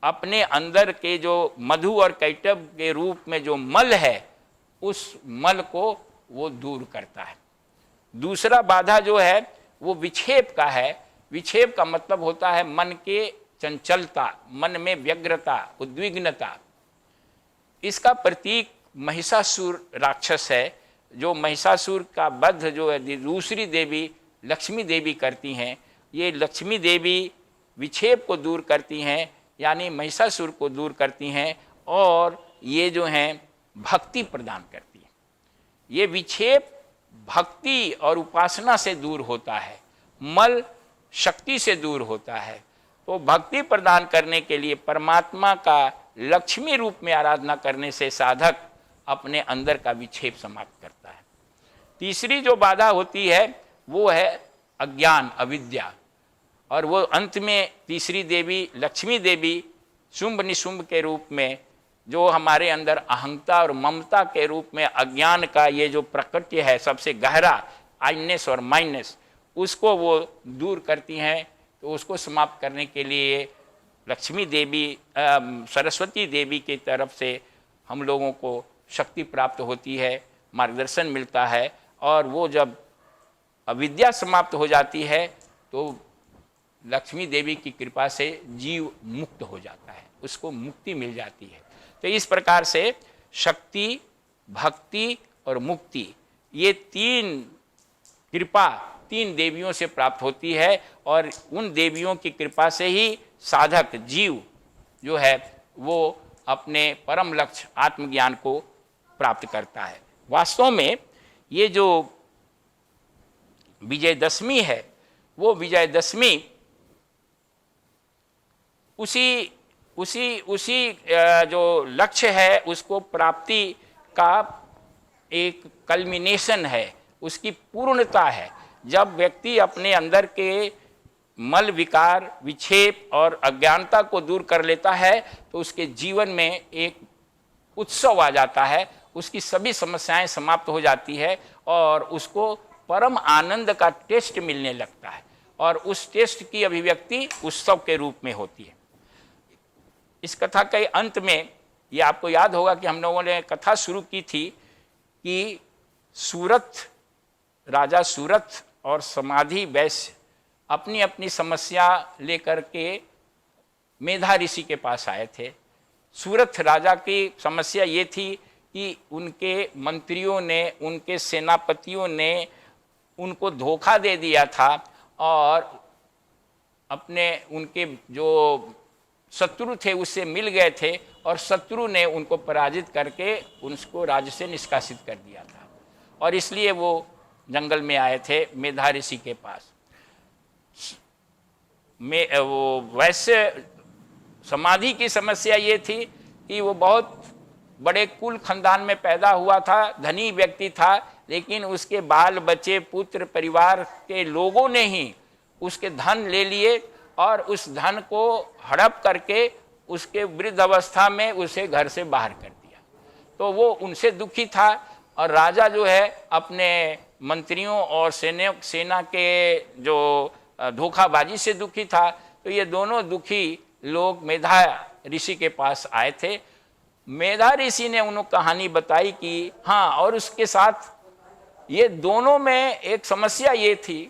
अपने अंदर के जो मधु और कैटभ के रूप में जो मल है, उस मल को वो दूर करता है। दूसरा बाधा जो है वो विक्षेप का है। विक्षेप का मतलब होता है मन के चंचलता, मन में व्यग्रता, उद्विग्नता। इसका प्रतीक महिषासुर राक्षस है, जो महिषासुर का वध जो है दूसरी देवी लक्ष्मी देवी करती हैं। ये लक्ष्मी देवी विक्षेप को दूर करती हैं, यानी महिषासुर को दूर करती हैं, और ये जो हैं भक्ति प्रदान करती हैं। ये विक्षेप भक्ति और उपासना से दूर होता है, मल शक्ति से दूर होता है, तो भक्ति प्रदान करने के लिए परमात्मा का लक्ष्मी रूप में आराधना करने से साधक अपने अंदर का विक्षेप समाप्त करता है। तीसरी जो बाधा होती है वो है अज्ञान, अविद्या, और वो अंत में तीसरी देवी लक्ष्मी देवी शुंभ निशुंभ के रूप में जो हमारे अंदर अहंता और ममता के रूप में अज्ञान का ये जो प्रकृति है सबसे गहरा आइनेस और माइनेस, उसको वो दूर करती हैं। तो उसको समाप्त करने के लिए लक्ष्मी देवी सरस्वती देवी की तरफ से हम लोगों को शक्ति प्राप्त होती है, मार्गदर्शन मिलता है, और वो जब अविद्या समाप्त हो जाती है तो लक्ष्मी देवी की कृपा से जीव मुक्त हो जाता है, उसको मुक्ति मिल जाती है। तो इस प्रकार से शक्ति, भक्ति और मुक्ति, ये तीन कृपा तीन देवियों से प्राप्त होती है, और उन देवियों की कृपा से ही साधक जीव जो है वो अपने परम लक्ष्य आत्मज्ञान को प्राप्त करता है। वास्तव में ये जो विजयदशमी है वो विजयदशमी उसी जो लक्ष्य है उसको प्राप्ति का एक कल्मिनेशन है, उसकी पूर्णता है। जब व्यक्ति अपने अंदर के मल विकार, विक्षेप और अज्ञानता को दूर कर लेता है तो उसके जीवन में एक उत्सव आ जाता है, उसकी सभी समस्याएं समाप्त हो जाती है और उसको परम आनंद का टेस्ट मिलने लगता है, और उस टेस्ट की अभिव्यक्ति उत्सव के रूप में होती है। इस कथा के अंत में ये आपको याद होगा कि हम लोगों ने कथा शुरू की थी कि राजा सूरत और समाधि वैश्य अपनी अपनी समस्या लेकर के मेधा ऋषि के पास आए थे। सूरत राजा की समस्या ये थी कि उनके मंत्रियों ने, उनके सेनापतियों ने उनको धोखा दे दिया था, और उनके जो शत्रु थे उससे मिल गए थे, और शत्रु ने उनको पराजित करके उनको राज्य से निष्कासित कर दिया था, और इसलिए वो जंगल में आए थे मेधा ऋषि के पास। वो वैसे समाधि की समस्या ये थी कि वो बहुत बड़े कुल खानदान में पैदा हुआ था, धनी व्यक्ति था, लेकिन उसके बाल बच्चे, पुत्र, परिवार के लोगों ने ही उसके धन ले लिए और उस धन को हड़प करके उसके वृद्ध अवस्था में उसे घर से बाहर कर दिया। तो वो उनसे दुखी था, और राजा जो है अपने मंत्रियों और सेना के जो धोखाबाजी से दुखी था। तो ये दोनों दुखी लोग मेधा ऋषि के पास आए थे। मेधा ऋषि ने उन्हें कहानी बताई कि हाँ, और उसके साथ ये दोनों में एक समस्या ये थी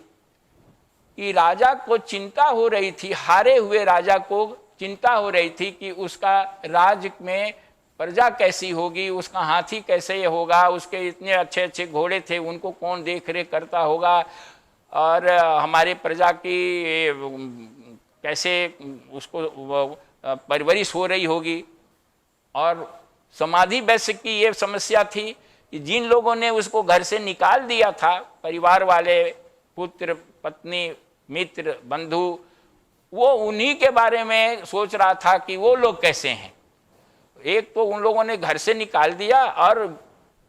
कि राजा को चिंता हो रही थी, हारे हुए राजा को चिंता हो रही थी कि उसका राज्य में प्रजा कैसी होगी, उसका हाथी कैसे होगा, उसके इतने अच्छे अच्छे घोड़े थे उनको कौन देख रेख करता होगा, और हमारे प्रजा की कैसे उसको परवरिश हो रही होगी। और समाधि वैश्य की ये समस्या थी कि जिन लोगों ने उसको घर से निकाल दिया था, परिवार वाले, पुत्र, पत्नी, मित्र, बंधु, वो उन्हीं के बारे में सोच रहा था कि वो लोग कैसे हैं। एक तो उन लोगों ने घर से निकाल दिया, और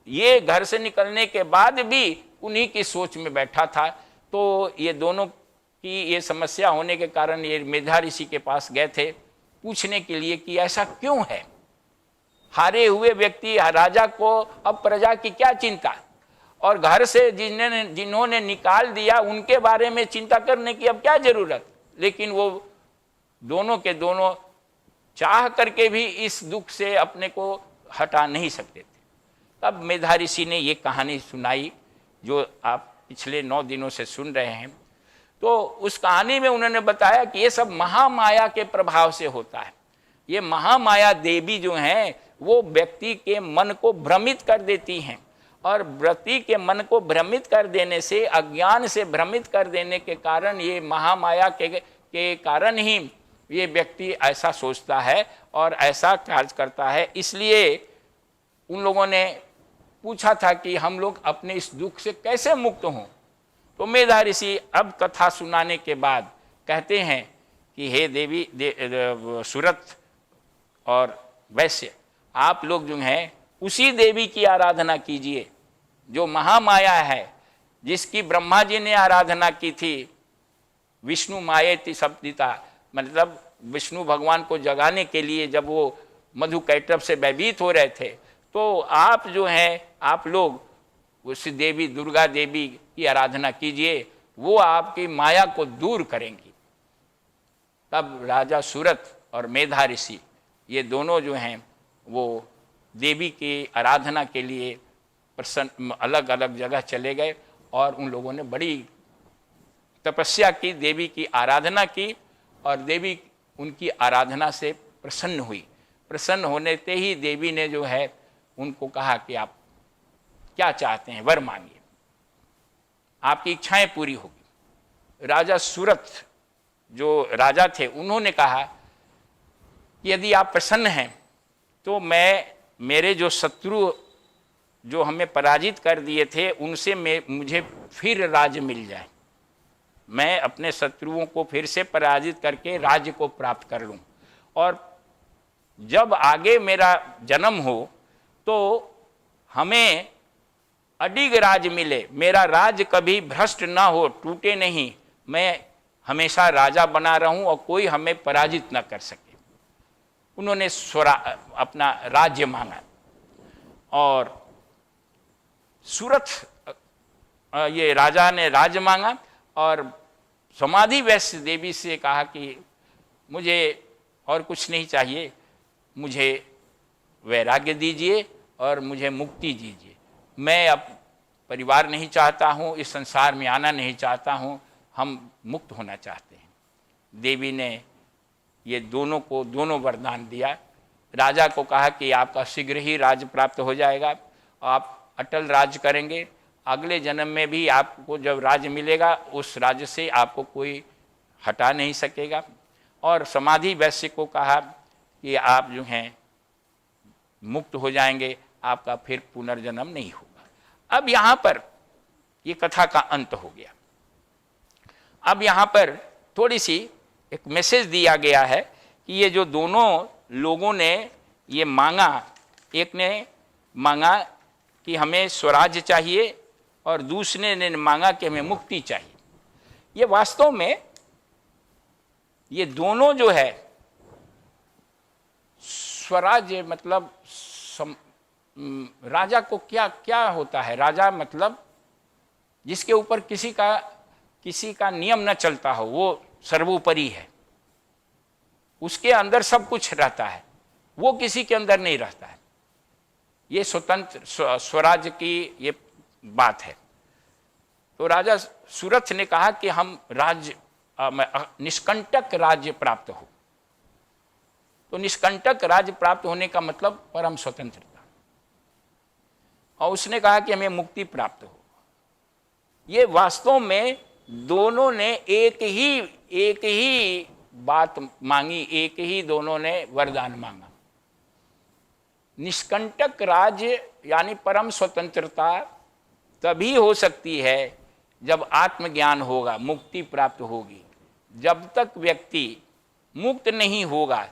ये घर से निकलने के बाद भी उन्हीं की सोच में बैठा था। तो ये दोनों की ये समस्या होने के कारण ये मेधा ऋषि के पास गए थे पूछने के लिए कि ऐसा क्यों है। हारे हुए व्यक्ति राजा को अब प्रजा की क्या चिंता, और घर से जिन्होंने निकाल दिया उनके बारे में चिंता करने की अब क्या जरूरत। लेकिन वो दोनों के दोनों चाह करके भी इस दुख से अपने को हटा नहीं सकते थे। तब मेधा ऋषि ने ये कहानी सुनाई जो आप पिछले 9 दिनों से सुन रहे हैं। तो उस कहानी में उन्होंने बताया कि ये सब महामाया के प्रभाव से होता है। ये महामाया देवी जो हैं वो व्यक्ति के मन को भ्रमित कर देती हैं, और व्यक्ति के मन को भ्रमित कर देने से, अज्ञान से भ्रमित कर देने के कारण, ये महामाया के कारण ही ये व्यक्ति ऐसा सोचता है और ऐसा कार्य करता है। इसलिए उन लोगों ने पूछा था कि हम लोग अपने इस दुख से कैसे मुक्त हों। तो मेधा ऋषि अब कथा सुनाने के बाद कहते हैं कि हे देवी सूरत और वैश्य, आप लोग जो हैं उसी देवी की आराधना कीजिए जो महामाया है, जिसकी ब्रह्मा जी ने आराधना की थी। विष्णु मायेति सप्तिता, मतलब विष्णु भगवान को जगाने के लिए जब वो मधु कैटभ से भयभीत हो रहे थे, तो आप जो हैं आप लोग उस देवी दुर्गा देवी की आराधना कीजिए, वो आपकी माया को दूर करेंगी। तब राजा सूरत और मेधा ऋषि ये दोनों जो हैं वो देवी की आराधना के लिए प्रसन्न अलग अलग जगह चले गए और उन लोगों ने बड़ी तपस्या की, देवी की आराधना की और देवी उनकी आराधना से प्रसन्न हुई। प्रसन्न होने ते ही देवी ने जो है उनको कहा कि आप क्या चाहते हैं, वर मांगिए, आपकी इच्छाएं पूरी होगी। राजा सूरत जो राजा थे उन्होंने कहा कि यदि आप प्रसन्न हैं तो मेरे जो शत्रु जो हमें पराजित कर दिए थे उनसे मुझे फिर राज्य मिल जाए, मैं अपने शत्रुओं को फिर से पराजित करके राज्य को प्राप्त कर लूं, और जब आगे मेरा जन्म हो तो हमें अडिग राज मिले, मेरा राज्य कभी भ्रष्ट ना हो, टूटे नहीं, मैं हमेशा राजा बना रहूं और कोई हमें पराजित ना कर सके। उन्होंने अपना राज्य मांगा और सूरत ये राजा ने राज्य मांगा और समाधि वैश्य देवी से कहा कि मुझे और कुछ नहीं चाहिए, मुझे वैराग्य दीजिए और मुझे मुक्ति दीजिए, मैं अब परिवार नहीं चाहता हूँ, इस संसार में आना नहीं चाहता हूँ, हम मुक्त होना चाहते हैं। देवी ने ये दोनों को दोनों वरदान दिया। राजा को कहा कि आपका शीघ्र ही राज्य प्राप्त हो जाएगा, आप अटल राज्य करेंगे, अगले जन्म में भी आपको जब राज्य मिलेगा उस राज्य से आपको कोई हटा नहीं सकेगा। और समाधि वैश्य को कहा कि आप जो हैं मुक्त हो जाएंगे, आपका फिर पुनर्जन्म नहीं होगा। अब यहाँ पर ये कथा का अंत हो गया। अब यहाँ पर थोड़ी सी एक मैसेज दिया गया है कि ये जो दोनों लोगों ने ये मांगा, एक ने मांगा कि हमें स्वराज्य चाहिए और दूसरे ने मांगा कि हमें मुक्ति चाहिए। ये वास्तव में ये दोनों जो है स्वराज्य मतलब राजा को क्या क्या होता है, राजा मतलब जिसके ऊपर किसी का नियम न चलता हो, वो सर्वोपरि है, उसके अंदर सब कुछ रहता है, वो किसी के अंदर नहीं रहता है। ये स्वतंत्र स्वराज्य की ये बात है। तो राजा सूरत ने कहा कि हम राज्य निष्कंटक राज्य प्राप्त हो। तो निष्कंटक राज्य प्राप्त होने का मतलब परम स्वतंत्रता, और उसने कहा कि हमें मुक्ति प्राप्त हो। ये वास्तव में दोनों ने एक ही बात मांगी, एक ही दोनों ने वरदान मांगा। निष्कंटक राज्य यानी परम स्वतंत्रता तभी हो सकती है जब आत्मज्ञान होगा, मुक्ति प्राप्त होगी। जब तक व्यक्ति मुक्त नहीं होगा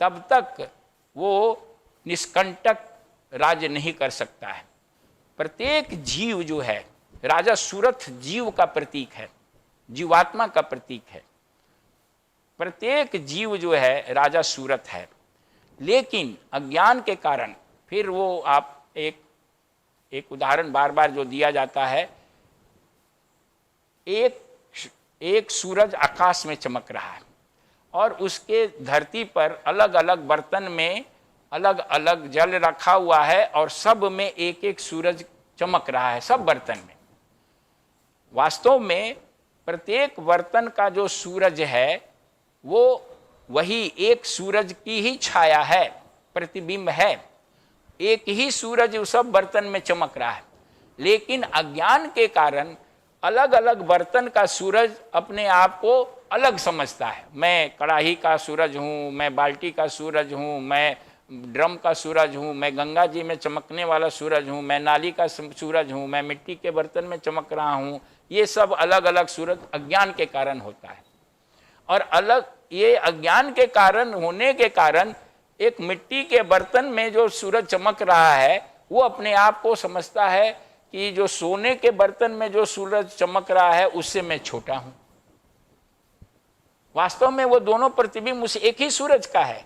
तब तक वो निष्कंटक राज्य नहीं कर सकता है। प्रत्येक जीव जो है, राजा सूरत जीव का प्रतीक है, जीवात्मा का प्रतीक है। प्रत्येक जीव जो है राजा सूरत है, लेकिन अज्ञान के कारण फिर वो आप एक उदाहरण बार बार जो दिया जाता है, एक सूरज आकाश में चमक रहा है और उसके धरती पर अलग अलग बर्तन में अलग अलग जल रखा हुआ है और सब में एक एक सूरज चमक रहा है, सब बर्तन में। वास्तव में प्रत्येक बर्तन का जो सूरज है वो वही एक सूरज की ही छाया है, प्रतिबिंब है। एक ही सूरज उस सब बर्तन में चमक रहा है, लेकिन अज्ञान के कारण अलग अलग बर्तन का सूरज अपने आप को अलग समझता है। मैं कढ़ाई का सूरज हूँ, मैं बाल्टी का सूरज हूँ, मैं ड्रम का सूरज हूँ, मैं गंगा जी में चमकने वाला सूरज हूँ, मैं नाली का सूरज हूँ, मैं मिट्टी के बर्तन में चमक रहा हूँ। ये सब अलग अलग सूरज अज्ञान के कारण होता है। और अलग ये अज्ञान के कारण होने के कारण एक मिट्टी के बर्तन में जो सूरज चमक रहा है वो अपने आप को समझता है कि जो सोने के बर्तन में जो सूरज चमक रहा है उससे मैं छोटा हूं। वास्तव में वो दोनों प्रतिबिंब उस एक ही सूरज का है,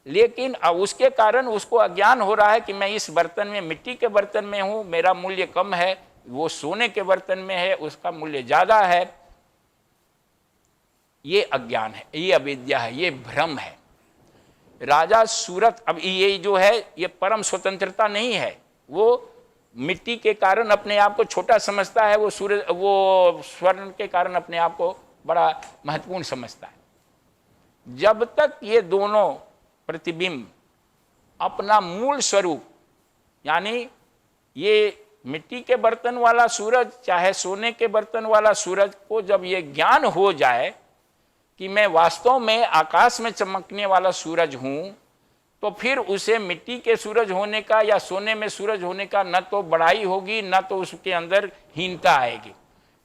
लेकिन अब उसके कारण उसको अज्ञान हो रहा है कि मैं इस बर्तन में, मिट्टी के बर्तन में हूं, मेरा मूल्य कम है, वो सोने के बर्तन में है, उसका मूल्य ज्यादा है। ये अज्ञान है, ये अविद्या है, ये भ्रम है। राजा सूरत, अब ये जो है ये परम स्वतंत्रता नहीं है, वो मिट्टी के कारण अपने आप को छोटा समझता है, वो सूरज, वो स्वर्ण के कारण अपने आप को बड़ा महत्वपूर्ण समझता है। जब तक ये दोनों प्रतिबिंब अपना मूल स्वरूप, यानी ये मिट्टी के बर्तन वाला सूरज चाहे सोने के बर्तन वाला सूरज को जब ये ज्ञान हो जाए कि मैं वास्तव में आकाश में चमकने वाला सूरज हूं, तो फिर उसे मिट्टी के सूरज होने का या सोने में सूरज होने का न तो बड़ाई होगी, न तो उसके अंदर हीनता आएगी।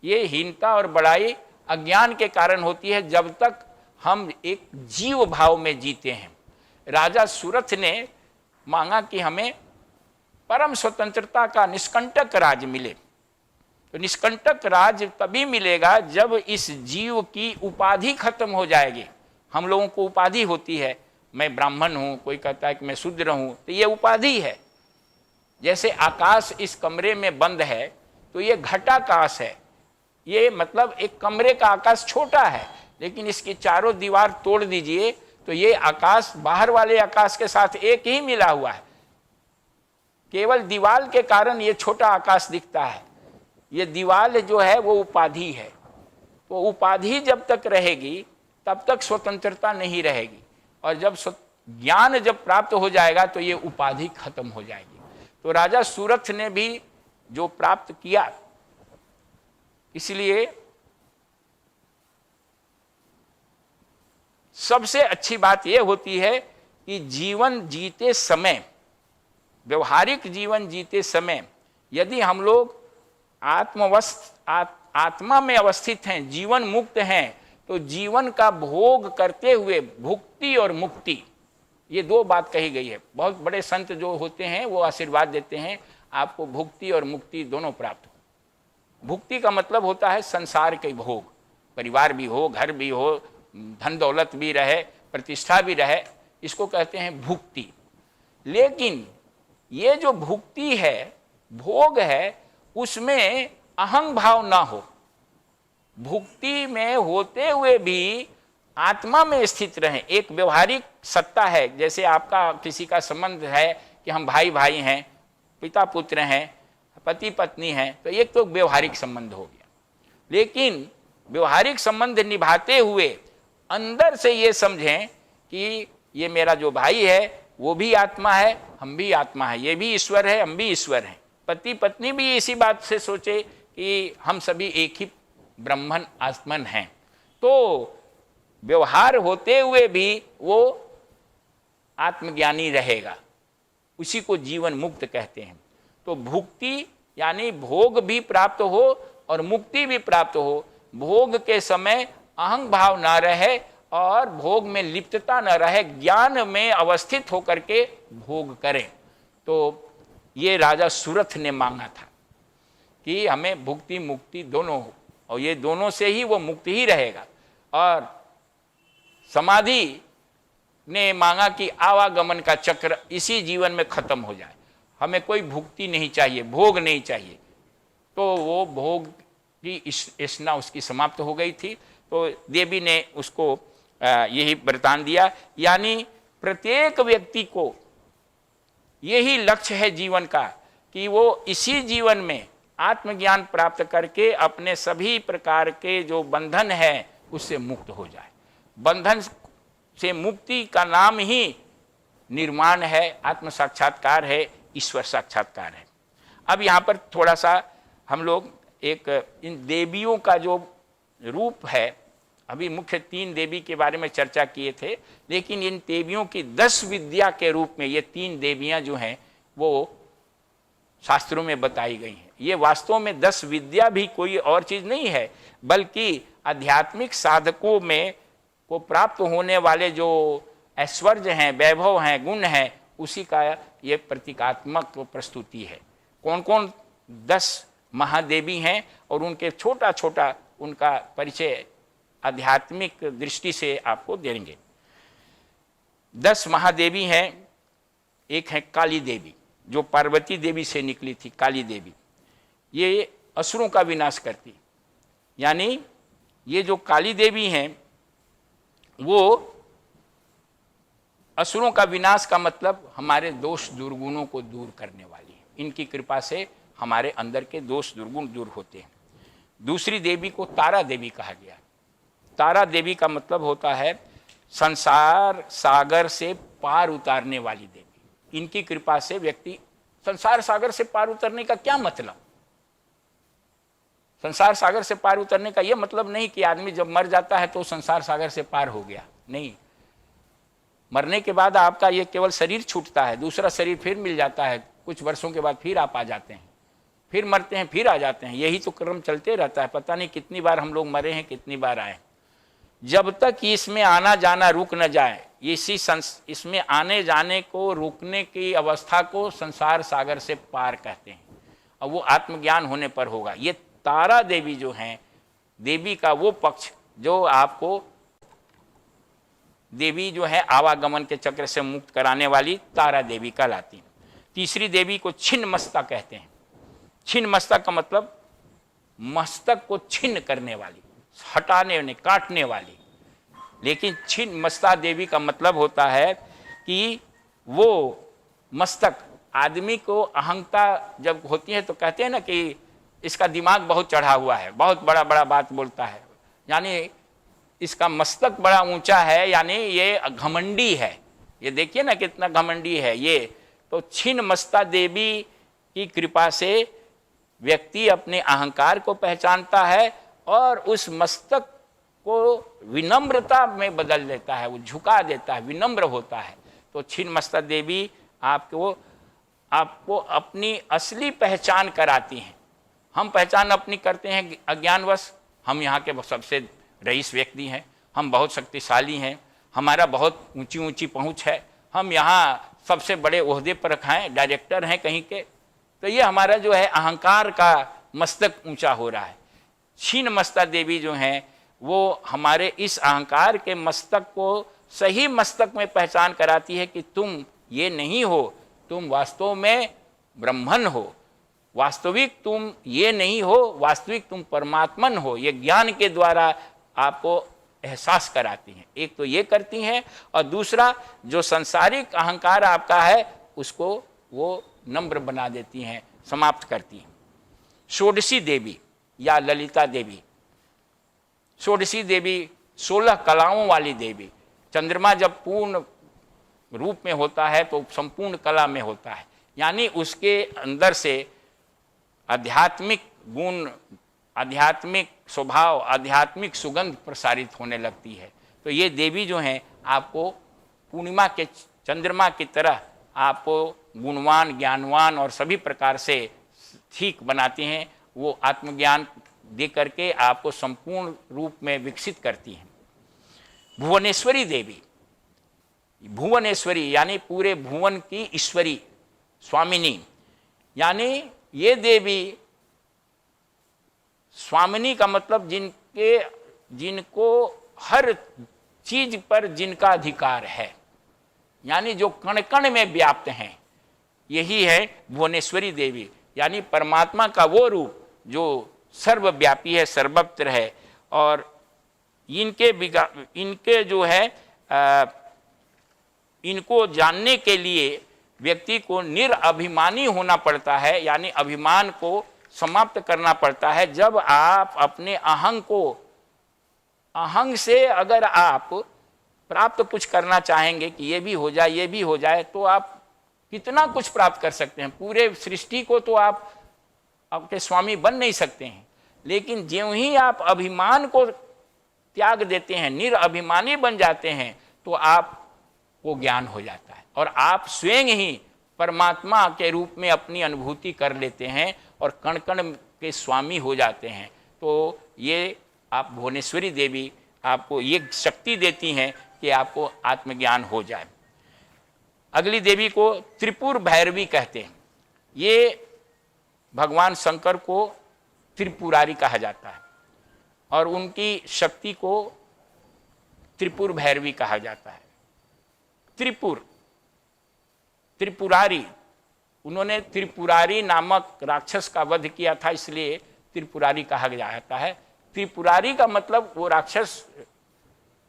ये हीनता और बड़ाई अज्ञान के कारण होती है जब तक हम एक जीव भाव में जीते हैं। राजा सूरथ ने मांगा कि हमें परम स्वतंत्रता का निष्कंटक राज मिले। तो निष्कंटक राज तभी मिलेगा जब इस जीव की उपाधि खत्म हो जाएगी। हम लोगों को उपाधि होती है, मैं ब्राह्मण हूं, कोई कहता है कि मैं शूद्र हूं, तो ये उपाधि है। जैसे आकाश इस कमरे में बंद है तो ये घटाकाश है, ये मतलब एक कमरे का आकाश छोटा है, लेकिन इसकी चारों दीवार तोड़ दीजिए तो ये आकाश बाहर वाले आकाश के साथ एक ही मिला हुआ है। केवल दीवार के कारण ये छोटा आकाश दिखता है। ये दीवार जो है वो उपाधि है। तो उपाधि जब तक रहेगी तब तक स्वतंत्रता नहीं रहेगी, और जब ज्ञान जब प्राप्त हो जाएगा तो ये उपाधि खत्म हो जाएगी। तो राजा सूरथ ने भी जो प्राप्त किया, इसलिए सबसे अच्छी बात यह होती है कि जीवन जीते समय, व्यवहारिक जीवन जीते समय यदि हम लोग आत्मा में अवस्थित हैं, जीवन मुक्त हैं, तो जीवन का भोग करते हुए भुक्ति और मुक्ति, ये दो बात कही गई है। बहुत बड़े संत जो होते हैं वो आशीर्वाद देते हैं आपको भुक्ति और मुक्ति दोनों प्राप्त हो। भुक्ति का मतलब होता है संसार के भोग, परिवार भी हो, घर भी हो, धन दौलत भी रहे, प्रतिष्ठा भी रहे, इसको कहते हैं भुक्ति। लेकिन ये जो भुक्ति है, भोग है, उसमें अहंग भाव ना हो। भुक्ति में होते हुए भी आत्मा में स्थित रहें। एक व्यवहारिक सत्ता है, जैसे आपका किसी का संबंध है कि हम भाई भाई हैं, पिता पुत्र हैं, पति पत्नी हैं, तो एक तो व्यवहारिक संबंध हो गया। लेकिन व्यवहारिक संबंध निभाते हुए अंदर से ये समझें कि ये मेरा जो भाई है वो भी आत्मा है, हम भी आत्मा है, ये भी ईश्वर है, हम भी ईश्वर हैं। पति पत्नी भी इसी बात से सोचे कि हम सभी एक ही ब्रह्मन आत्मन हैं। तो व्यवहार होते हुए भी वो आत्मज्ञानी रहेगा, उसी को जीवन मुक्त कहते हैं। तो भुक्ति यानी भोग भी प्राप्त हो और मुक्ति भी प्राप्त हो। भोग के समय अहंग भाव ना रहे और भोग में लिप्तता न रहे, ज्ञान में अवस्थित होकर के भोग करें। तो ये राजा सूरथ ने मांगा था कि हमें भुक्ति मुक्ति दोनों हो, और ये दोनों से ही वो मुक्त ही रहेगा। और समाधि ने मांगा कि आवागमन का चक्र इसी जीवन में खत्म हो जाए, हमें कोई भुक्ति नहीं चाहिए, भोग नहीं चाहिए। तो वो भोग की इच्छा उसकी समाप्त हो गई थी। तो देवी ने उसको यही वरदान दिया, यानी प्रत्येक व्यक्ति को यही लक्ष्य है जीवन का कि वो इसी जीवन में आत्मज्ञान प्राप्त करके अपने सभी प्रकार के जो बंधन है उससे मुक्त हो जाए। बंधन से मुक्ति का नाम ही निर्माण है, आत्म साक्षात्कार है, ईश्वर साक्षात्कार है। अब यहाँ पर थोड़ा सा हम लोग एक इन देवियों का जो रूप है, अभी मुख्य 3 देवी के बारे में चर्चा किए थे, लेकिन इन देवियों की 10 विद्या के रूप में ये 3 देवियां जो हैं वो शास्त्रों में बताई गई हैं। ये वास्तव में 10 विद्या भी कोई और चीज नहीं है, बल्कि आध्यात्मिक साधकों में को प्राप्त होने वाले जो ऐश्वर्य हैं, वैभव हैं, गुण हैं, उसी का ये प्रतीकात्मक प्रस्तुति है। कौन कौन 10 महादेवी हैं और उनके छोटा छोटा उनका परिचय आध्यात्मिक दृष्टि से आपको देंगे। 10 महादेवी हैं। एक है काली देवी, जो पार्वती देवी से निकली थी। काली देवी ये असुरों का विनाश करती, यानी ये जो काली देवी हैं वो असुरों का विनाश का मतलब हमारे दोष दुर्गुणों को दूर करने वाली है। इनकी कृपा से हमारे अंदर के दोष दुर्गुण दूर होते हैं। दूसरी देवी को तारा देवी कहा गया। तारा देवी का मतलब होता है संसार सागर से पार उतारने वाली देवी। इनकी कृपा से व्यक्ति, संसार सागर से पार उतरने का क्या मतलब? संसार सागर से पार उतरने का यह मतलब नहीं कि आदमी जब मर जाता है तो संसार सागर से पार हो गया। नहीं, मरने के बाद आपका ये केवल शरीर छूटता है, दूसरा शरीर फिर मिल जाता है, कुछ वर्षों के बाद फिर आप आ जाते हैं, फिर मरते हैं, फिर आ जाते हैं। यही तो क्रम चलते रहता है। पता नहीं कितनी बार हम लोग मरे हैं, कितनी बार आए। जब तक इसमें आना जाना रुक न जाए, इसमें आने जाने को रोकने की अवस्था को संसार सागर से पार कहते हैं, और वो आत्मज्ञान होने पर होगा। ये तारा देवी जो हैं, देवी का वो पक्ष जो आपको, देवी जो है आवागमन के चक्र से मुक्त कराने वाली तारा देवी कहलाती है। तीसरी देवी को छिन्न मस्ता कहते हैं। छिन्न मस्ता का मतलब मस्तक को छिन्न करने वाली, हटाने काटने वाली। लेकिन छिन्न मस्ता देवी का मतलब होता है कि वो मस्तक, आदमी को अहंता जब होती है तो कहते हैं ना कि इसका दिमाग बहुत चढ़ा हुआ है, बहुत बड़ा बड़ा बात बोलता है, यानी इसका मस्तक बड़ा ऊंचा है, यानी ये घमंडी है। ये देखिए ना कितना घमंडी है ये। तो छिन्न मस्ता देवी की कृपा से व्यक्ति अपने अहंकार को पहचानता है और उस मस्तक को विनम्रता में बदल देता है, वो झुका देता है, विनम्र होता है। तो छिन्न मस्ता देवी आपको अपनी असली पहचान कराती हैं। हम पहचान अपनी करते हैं अज्ञानवश। हम यहाँ के सबसे रईस व्यक्ति हैं, हम बहुत शक्तिशाली हैं, हमारा बहुत ऊंची ऊंची पहुँच है, हम यहाँ सबसे बड़े ओहदे पर हैं, डायरेक्टर हैं कहीं के। तो ये हमारा जो है अहंकार का मस्तक ऊंचा हो रहा है। छिन्न मस्ता देवी जो हैं वो हमारे इस अहंकार के मस्तक को सही मस्तक में पहचान कराती है कि तुम ये नहीं हो, तुम वास्तव में ब्रह्मन हो, वास्तविक तुम ये नहीं हो, वास्तविक तुम परमात्मन हो। ये ज्ञान के द्वारा आपको एहसास कराती हैं। एक तो ये करती हैं, और दूसरा जो सांसारिक अहंकार आपका है उसको वो नम्र बना देती हैं, समाप्त करती हैं। षोडशी देवी या ललिता देवी। षोडशी देवी 16 कलाओं वाली देवी। चंद्रमा जब पूर्ण रूप में होता है तो संपूर्ण कला में होता है, यानी उसके अंदर से आध्यात्मिक गुण, आध्यात्मिक स्वभाव, आध्यात्मिक सुगंध प्रसारित होने लगती है। तो ये देवी जो हैं आपको पूर्णिमा के चंद्रमा की तरह आपको गुणवान, ज्ञानवान और सभी प्रकार से ठीक बनाती हैं। वो आत्मज्ञान दे करके आपको संपूर्ण रूप में विकसित करती हैं। भुवनेश्वरी देवी। भुवनेश्वरी यानी पूरे भुवन की ईश्वरी, स्वामिनी। यानी ये देवी, स्वामिनी का मतलब जिनको हर चीज पर जिनका अधिकार है, यानी जो कण कण में व्याप्त हैं, यही है भुवनेश्वरी देवी। यानी परमात्मा का वो रूप जो सर्वव्यापी है, सर्वत्र है। और इनके जो है इनको जानने के लिए व्यक्ति को निरअभिमानी होना पड़ता है, यानी अभिमान को समाप्त करना पड़ता है। जब आप अपने अहंग से अगर आप प्राप्त कुछ करना चाहेंगे कि ये भी हो जाए, ये भी हो जाए, तो आप कितना कुछ प्राप्त कर सकते हैं। पूरे सृष्टि को तो आप आपके स्वामी बन नहीं सकते हैं, लेकिन ज्यों ही आप अभिमान को त्याग देते हैं, निरअभिमानी बन जाते हैं, तो आपको ज्ञान हो जाता है और आप स्वयं ही परमात्मा के रूप में अपनी अनुभूति कर लेते हैं और कण कण के स्वामी हो जाते हैं। तो ये आप भुवनेश्वरी देवी आपको ये शक्ति देती हैं कि आपको आत्मज्ञान हो जाए। अगली देवी को त्रिपुर भैरवी कहते हैं। ये भगवान शंकर को त्रिपुरारी कहा जाता है और उनकी शक्ति को त्रिपुर भैरवी कहा जाता है। त्रिपुरारी, उन्होंने त्रिपुरारी नामक राक्षस का वध किया था, इसलिए त्रिपुरारी कहा जाता है। त्रिपुरारी का मतलब वो राक्षस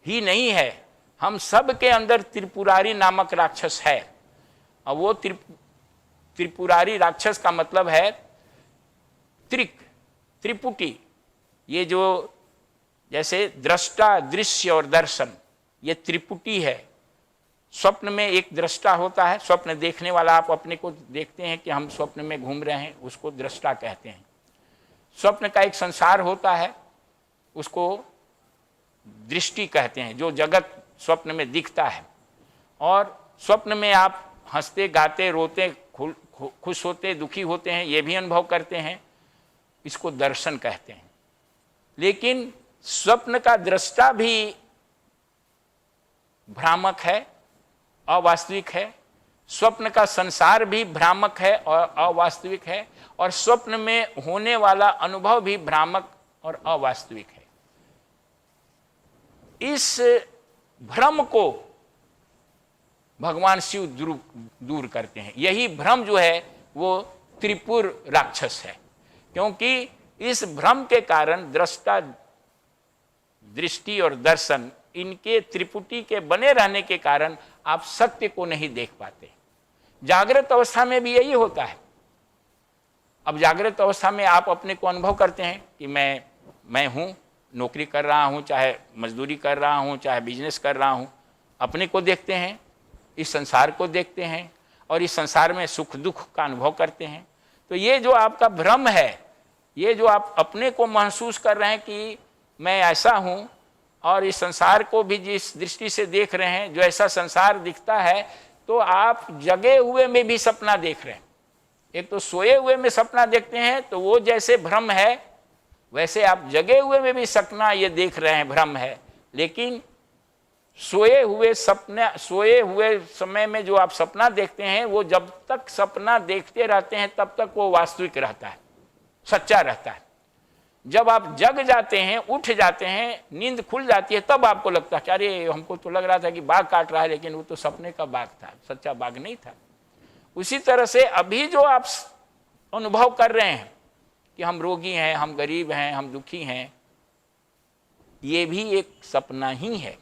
ही नहीं है, हम सब के अंदर त्रिपुरारी नामक राक्षस है। और वो त्रिपुरारी राक्षस का मतलब है त्रिपुटी। ये जो जैसे दृष्टा, दृश्य और दर्शन, ये त्रिपुटी है। स्वप्न में एक दृष्टा होता है, स्वप्न देखने वाला, आप अपने को देखते हैं कि हम स्वप्न में घूम रहे हैं, उसको दृष्टा कहते हैं। स्वप्न का एक संसार होता है, उसको दृष्टि कहते हैं, जो जगत स्वप्न में दिखता है। और स्वप्न में आप हंसते, गाते, रोते, खुश होते, दुखी होते हैं, ये भी अनुभव करते हैं, इसको दर्शन कहते हैं। लेकिन स्वप्न का दृष्टा भी भ्रामक है, अवास्तविक है। स्वप्न का संसार भी भ्रामक है और अवास्तविक है, और स्वप्न में होने वाला अनुभव भी भ्रामक और अवास्तविक है। इस भ्रम को भगवान शिव दूर करते हैं। यही भ्रम जो है वो त्रिपुर राक्षस है, क्योंकि इस भ्रम के कारण दृष्टा, दृष्टि और दर्शन, इनके त्रिपुटी के बने रहने के कारण आप सत्य को नहीं देख पाते। जागृत अवस्था में भी यही होता है। अब जागृत अवस्था में आप अपने को अनुभव करते हैं कि मैं हूं, नौकरी कर रहा हूं, चाहे मजदूरी कर रहा हूं, चाहे बिजनेस कर रहा हूं, अपने को देखते हैं, इस संसार को देखते हैं और इस संसार में सुख दुख का अनुभव करते हैं। तो ये जो आपका भ्रम है, ये जो आप अपने को महसूस कर रहे हैं कि मैं ऐसा हूं, और इस संसार को भी जिस दृष्टि से देख रहे हैं, जो ऐसा संसार दिखता है, तो आप जगे हुए में भी सपना देख रहे हैं। एक तो सोए हुए में सपना देखते हैं, तो वो जैसे भ्रम है, वैसे आप जगे हुए में भी सपना ये देख रहे हैं, भ्रम है। लेकिन सोए हुए समय में जो आप सपना देखते हैं, वो जब तक सपना देखते रहते हैं तब तक वो वास्तविक रहता है, सच्चा रहता है। जब आप जग जाते हैं, उठ जाते हैं, नींद खुल जाती है, तब आपको लगता है कि अरे हमको तो लग रहा था कि बाघ काट रहा है, लेकिन वो तो सपने का बाघ था, सच्चा बाघ नहीं था। उसी तरह से अभी जो आप अनुभव कर रहे हैं कि हम रोगी हैं, हम गरीब हैं, हम दुखी हैं, ये भी एक सपना ही है।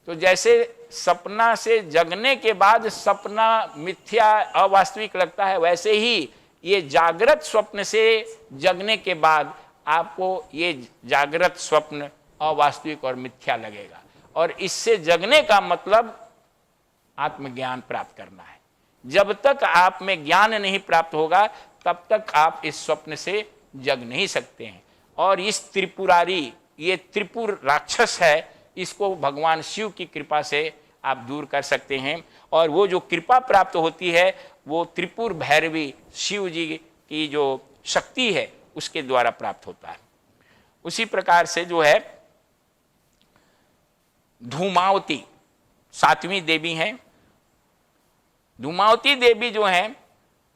तो जैसे सपना से जगने के बाद सपना मिथ्या, अवास्तविक लगता है, वैसे ही ये जागृत स्वप्न से जगने के बाद आपको ये जागृत स्वप्न अवास्तविक और मिथ्या लगेगा। और इससे जगने का मतलब आत्मज्ञान प्राप्त करना है। जब तक आप में ज्ञान नहीं प्राप्त होगा, तब तक आप इस स्वप्न से जग नहीं सकते हैं। और इस त्रिपुरारी, ये त्रिपुर राक्षस है, इसको भगवान शिव की कृपा से आप दूर कर सकते हैं। और वो जो कृपा प्राप्त होती है, वो त्रिपुर भैरवी, शिव जी की जो शक्ति है, उसके द्वारा प्राप्त होता है। उसी प्रकार से जो है धूमावती, 7वीं देवी हैं। धूमावती देवी जो हैं,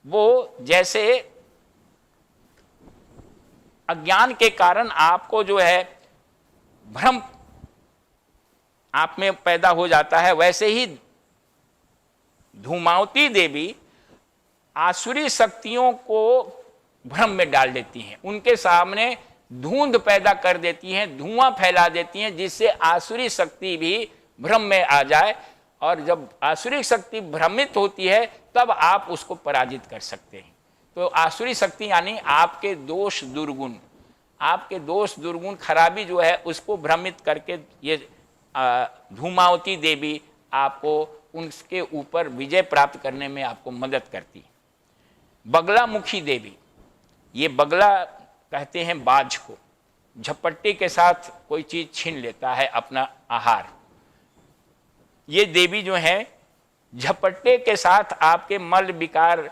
वो जैसे अज्ञान के कारण आपको जो है भ्रम आप में पैदा हो जाता है, वैसे ही धूमावती देवी आसुरी शक्तियों को भ्रम में डाल देती हैं। उनके सामने धुंध पैदा कर देती हैं, धुआं फैला देती हैं, जिससे आसुरी शक्ति भी भ्रम में आ जाए। और जब आसुरी शक्ति भ्रमित होती है, तब आप उसको पराजित कर सकते हैं। तो आसुरी शक्ति यानी आपके दोष दुर्गुण, आपके दोष दुर्गुण खराबी जो है, उसको भ्रमित करके ये धूमावती देवी आपको उनके ऊपर विजय प्राप्त करने में आपको मदद करती है। बगलामुखी देवी, ये बगला कहते हैं बाज को, झपट्टे के साथ कोई चीज छीन लेता है अपना आहार। ये देवी जो है झपट्टे के साथ आपके मल विकार,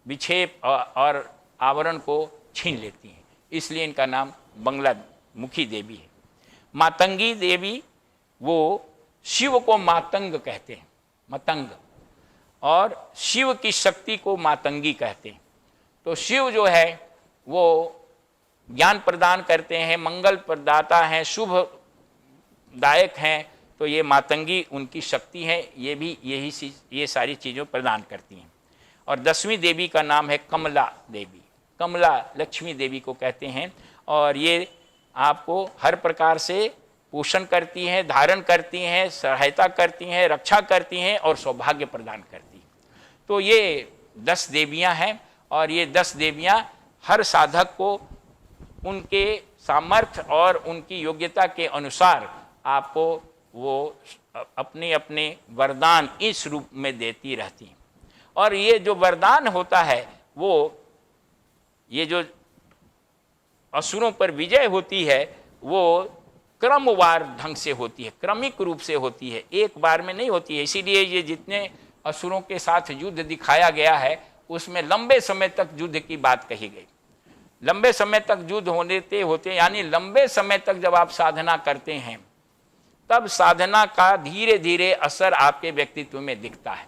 विक्षेप और आवरण को छीन लेती हैं, इसलिए इनका नाम बगलामुखी देवी है। मातंगी देवी वो शिव को मातंग कहते हैं, मतंग, और शिव की शक्ति को मातंगी कहते हैं। तो शिव जो है वो ज्ञान प्रदान करते हैं, मंगल प्रदाता हैं, शुभदायक हैं, तो ये मातंगी उनकी शक्ति है, ये भी ये सारी चीज़ों प्रदान करती हैं। और 10वीं देवी का नाम है कमला देवी, कमला लक्ष्मी देवी को कहते हैं, और ये आपको हर प्रकार से पोषण करती हैं, धारण करती हैं, सहायता करती हैं, रक्षा करती हैं और सौभाग्य प्रदान करती हैं। तो ये 10 देवियां हैं, और ये 10 देवियां हर साधक को उनके सामर्थ्य और उनकी योग्यता के अनुसार आपको वो अपने अपने वरदान इस रूप में देती रहती हैं। और ये जो वरदान होता है वो ये जो असुरों पर विजय होती है वो क्रमवार ढंग से होती है, क्रमिक रूप से होती है, एक बार में नहीं होती है। इसीलिए ये जितने असुरों के साथ युद्ध दिखाया गया है उसमें लंबे समय तक युद्ध की बात कही गई। लंबे समय तक युद्ध होते यानी लंबे समय तक जब आप साधना करते हैं तब साधना का धीरे धीरे असर आपके व्यक्तित्व में दिखता है।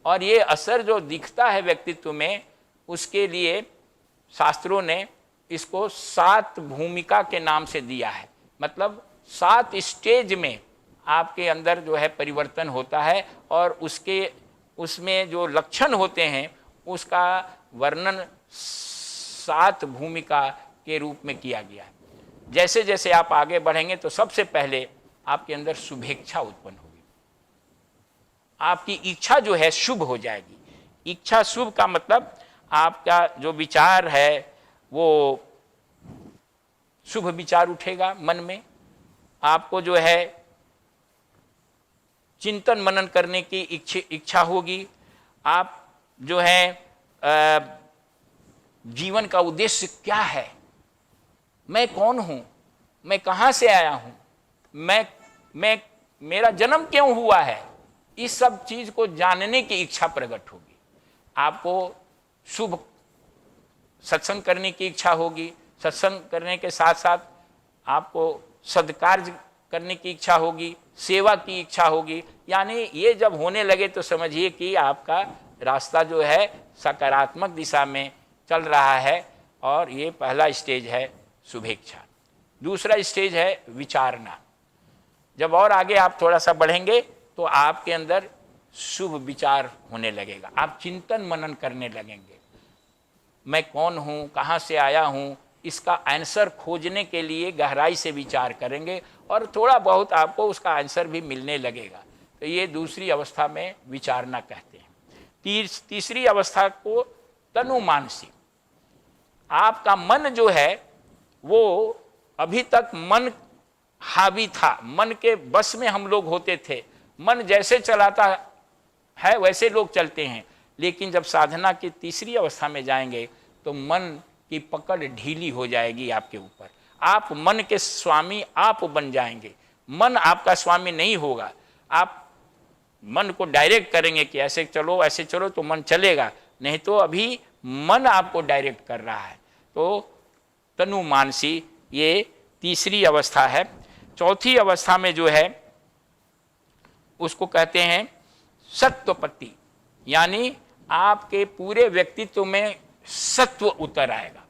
और ये असर जो दिखता है व्यक्तित्व में, उसके लिए शास्त्रों ने इसको 7 भूमिका के नाम से दिया है। मतलब 7 स्टेज में आपके अंदर जो है परिवर्तन होता है, और उसमें जो लक्षण होते हैं उसका वर्णन 7 भूमिका के रूप में किया गया है। जैसे जैसे आप आगे बढ़ेंगे तो सबसे पहले आपके अंदर शुभेच्छा उत्पन्न होगी, आपकी इच्छा जो है शुभ हो जाएगी। इच्छा शुभ का मतलब आपका जो विचार है वो शुभ विचार उठेगा मन में, आपको जो है चिंतन मनन करने की इच्छा होगी, आप जो है जीवन का उद्देश्य क्या है, मैं कौन हूं, मैं कहां से आया हूं, मैं मेरा जन्म क्यों हुआ है, इस सब चीज को जानने की इच्छा प्रकट होगी। आपको शुभ सत्संग करने की इच्छा होगी, सत्संग करने के साथ साथ आपको सद्कार्य करने की इच्छा होगी, सेवा की इच्छा होगी। यानी ये जब होने लगे तो समझिए कि आपका रास्ता जो है सकारात्मक दिशा में चल रहा है। और ये पहला स्टेज है शुभेच्छा। दूसरा स्टेज है विचारना। जब और आगे आप थोड़ा सा बढ़ेंगे तो आपके अंदर शुभ विचार होने लगेगा, आप चिंतन मनन करने लगेंगे, मैं कौन हूँ, कहाँ से आया हूँ, इसका आंसर खोजने के लिए गहराई से विचार करेंगे और थोड़ा बहुत आपको उसका आंसर भी मिलने लगेगा। तो ये दूसरी अवस्था में विचारना कहते हैं। तीसरी अवस्था को तनुमानसी। आपका मन जो है वो अभी तक मन हावी था, मन के बस में हम लोग होते थे, मन जैसे चलाता है वैसे लोग चलते हैं। लेकिन जब साधना की तीसरी अवस्था में जाएंगे तो मन की पकड़ ढीली हो जाएगी आपके ऊपर, आप मन के स्वामी आप बन जाएंगे। मन आपका स्वामी नहीं होगा, आप मन को डायरेक्ट करेंगे कि ऐसे चलो तो मन चलेगा, नहीं तो अभी मन आपको डायरेक्ट कर रहा है। तो तनु मानसी ये तीसरी अवस्था है। चौथी अवस्था में जो है उसको कहते हैं सत्वपति, यानी आपके पूरे व्यक्तित्व में सत्व उतर आएगा,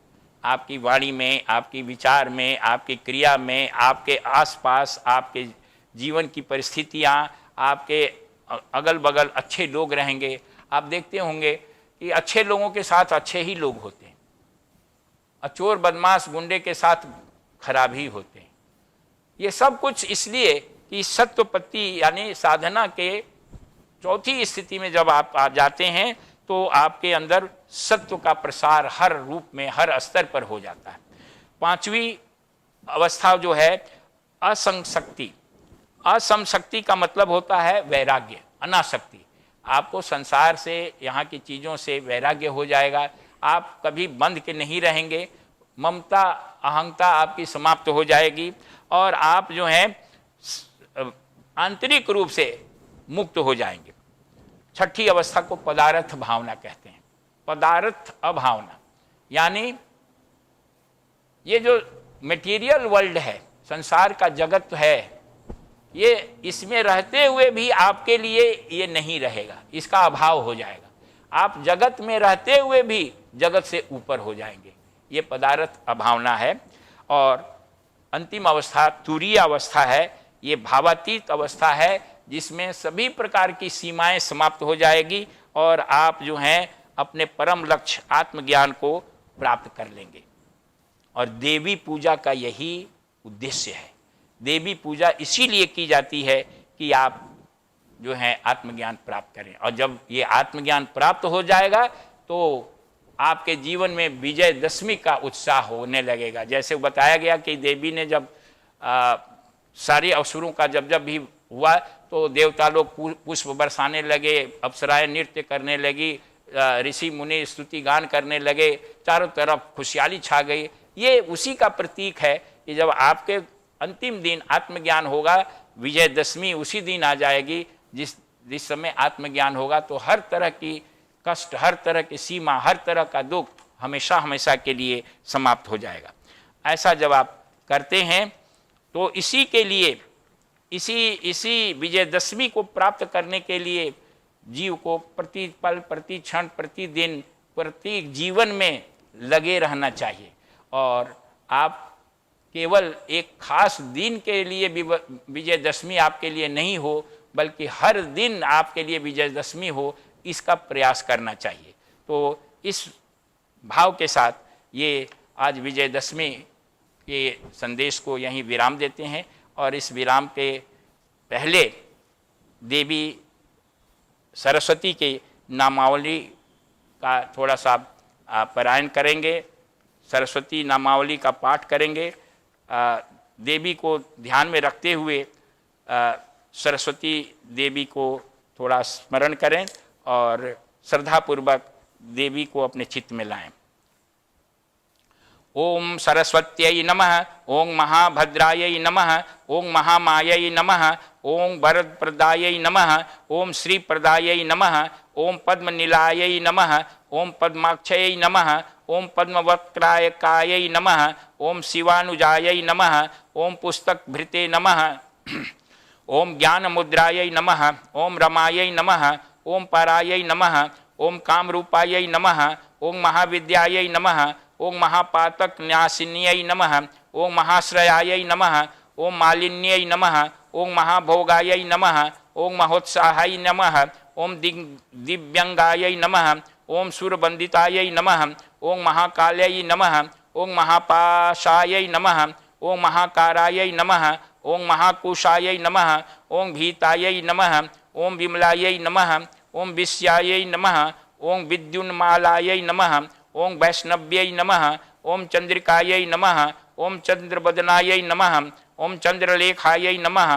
आपकी वाणी में, आपकी विचार में, आपकी क्रिया में, आपके आसपास, आपके जीवन की परिस्थितियाँ, आपके अगल बगल अच्छे लोग रहेंगे। आप देखते होंगे कि अच्छे लोगों के साथ अच्छे ही लोग होते हैं, चोर बदमाश गुंडे के साथ खराब ही होते हैं। ये सब कुछ इसलिए कि सत्वपति यानी साधना के चौथी स्थिति में जब आप आ जाते हैं तो आपके अंदर सत्व का प्रसार हर रूप में, हर स्तर पर हो जाता है। पांचवी अवस्था जो है असंशक्ति। असंशक्ति का मतलब होता है वैराग्य, अनासक्ति। आपको संसार से, यहाँ की चीज़ों से वैराग्य हो जाएगा, आप कभी बंध के नहीं रहेंगे, ममता अहंता आपकी समाप्त हो जाएगी और आप जो हैं आंतरिक रूप से मुक्त हो जाएंगे। छठी अवस्था को पदार्थ भावना कहते हैं। पदार्थ अभावना यानी ये जो मटेरियल वर्ल्ड है संसार का जगत है, ये इसमें रहते हुए भी आपके लिए ये नहीं रहेगा, इसका अभाव हो जाएगा। आप जगत में रहते हुए भी जगत से ऊपर हो जाएंगे। ये पदार्थ अभावना है। और अंतिम अवस्था तुरीय अवस्था है, ये भावातीत अवस्था है, जिसमें सभी प्रकार की सीमाएं समाप्त हो जाएगी और आप जो हैं अपने परम लक्ष्य आत्मज्ञान को प्राप्त कर लेंगे। और देवी पूजा का यही उद्देश्य है। देवी पूजा इसीलिए की जाती है कि आप जो है आत्मज्ञान प्राप्त करें। और जब ये आत्मज्ञान प्राप्त हो जाएगा तो आपके जीवन में विजयदशमी का उत्साह होने लगेगा। जैसे बताया गया कि देवी ने जब सारे असुरों का जब भी हुआ तो देवता लोग पुष्प बरसाने लगे, अप्सराएं नृत्य करने लगी, ऋषि मुनि स्तुति गान करने लगे, चारों तरफ खुशहाली छा गई। ये उसी का प्रतीक है कि जब आपके अंतिम दिन आत्मज्ञान होगा, विजयदशमी उसी दिन आ जाएगी जिस समय आत्मज्ञान होगा तो हर तरह की कष्ट, हर तरह की सीमा, हर तरह का दुख हमेशा हमेशा के लिए समाप्त हो जाएगा। ऐसा जब आप करते हैं तो इसी के लिए इसी विजयदशमी को प्राप्त करने के लिए जीव को प्रति पल, प्रति क्षण, प्रतिदिन, प्रत्येक जीवन में लगे रहना चाहिए। और आप केवल एक खास दिन के लिए विजयदशमी आपके लिए नहीं हो, बल्कि हर दिन आपके लिए विजयदशमी हो, इसका प्रयास करना चाहिए। तो इस भाव के साथ ये आज विजयदशमी के संदेश को यहीं विराम देते हैं। और इस विराम के पहले देवी सरस्वती के नामावली का थोड़ा सा पारायण करेंगे, सरस्वती नामावली का पाठ करेंगे। देवी को ध्यान में रखते हुए सरस्वती देवी को थोड़ा स्मरण करें और श्रद्धापूर्वक देवी को अपने चित्त में लाएं। ओम सरस्वत्यै नमः, ओम महाभद्रायै नमः, ओम महामायै नमः, ओम वरदप्रदायै नमः, ओम श्रीप्रदायै नमः, ओम पद्मनीलायै नमः, ओम पद्माक्षयै नमः, ओम पद्मवक्त्रायकायै नमः, ओम शिवानुजायै नमः, ओम पुस्तकभृते नमः, ओम ज्ञानमुद्रायै नमः, ओम रमायै नमः, ओम परायै नमः, ओम कामरूपायै नमः, ओम महाविद्यायै नमः, ओम महापातक न्यासिन्यै नमः, ओम महाश्रयायै नमः, ओम मालिन्यै नमः, ओम महाभोगायै नमः, ओम महोत्साहाय नमः, ओम दिव्यंगायै नमः, ओम सुरबंदितायै नमः, ओम महाकाल्यै नमः, ओम महापाशायै नमः, ओम महाकारायै नमः, ओम महाकुशायै नमः, ओम भीतायै नमः, ओम विमलायै नमः, ओम विश्यायै नमः, ओम विद्युन्मालायै नमः, ओम वैष्णव्यै नमः, ओम चंद्रिकायै नमः, ओम चंद्रवदनायै नमः, ओम चंद्रलेखायै नमः,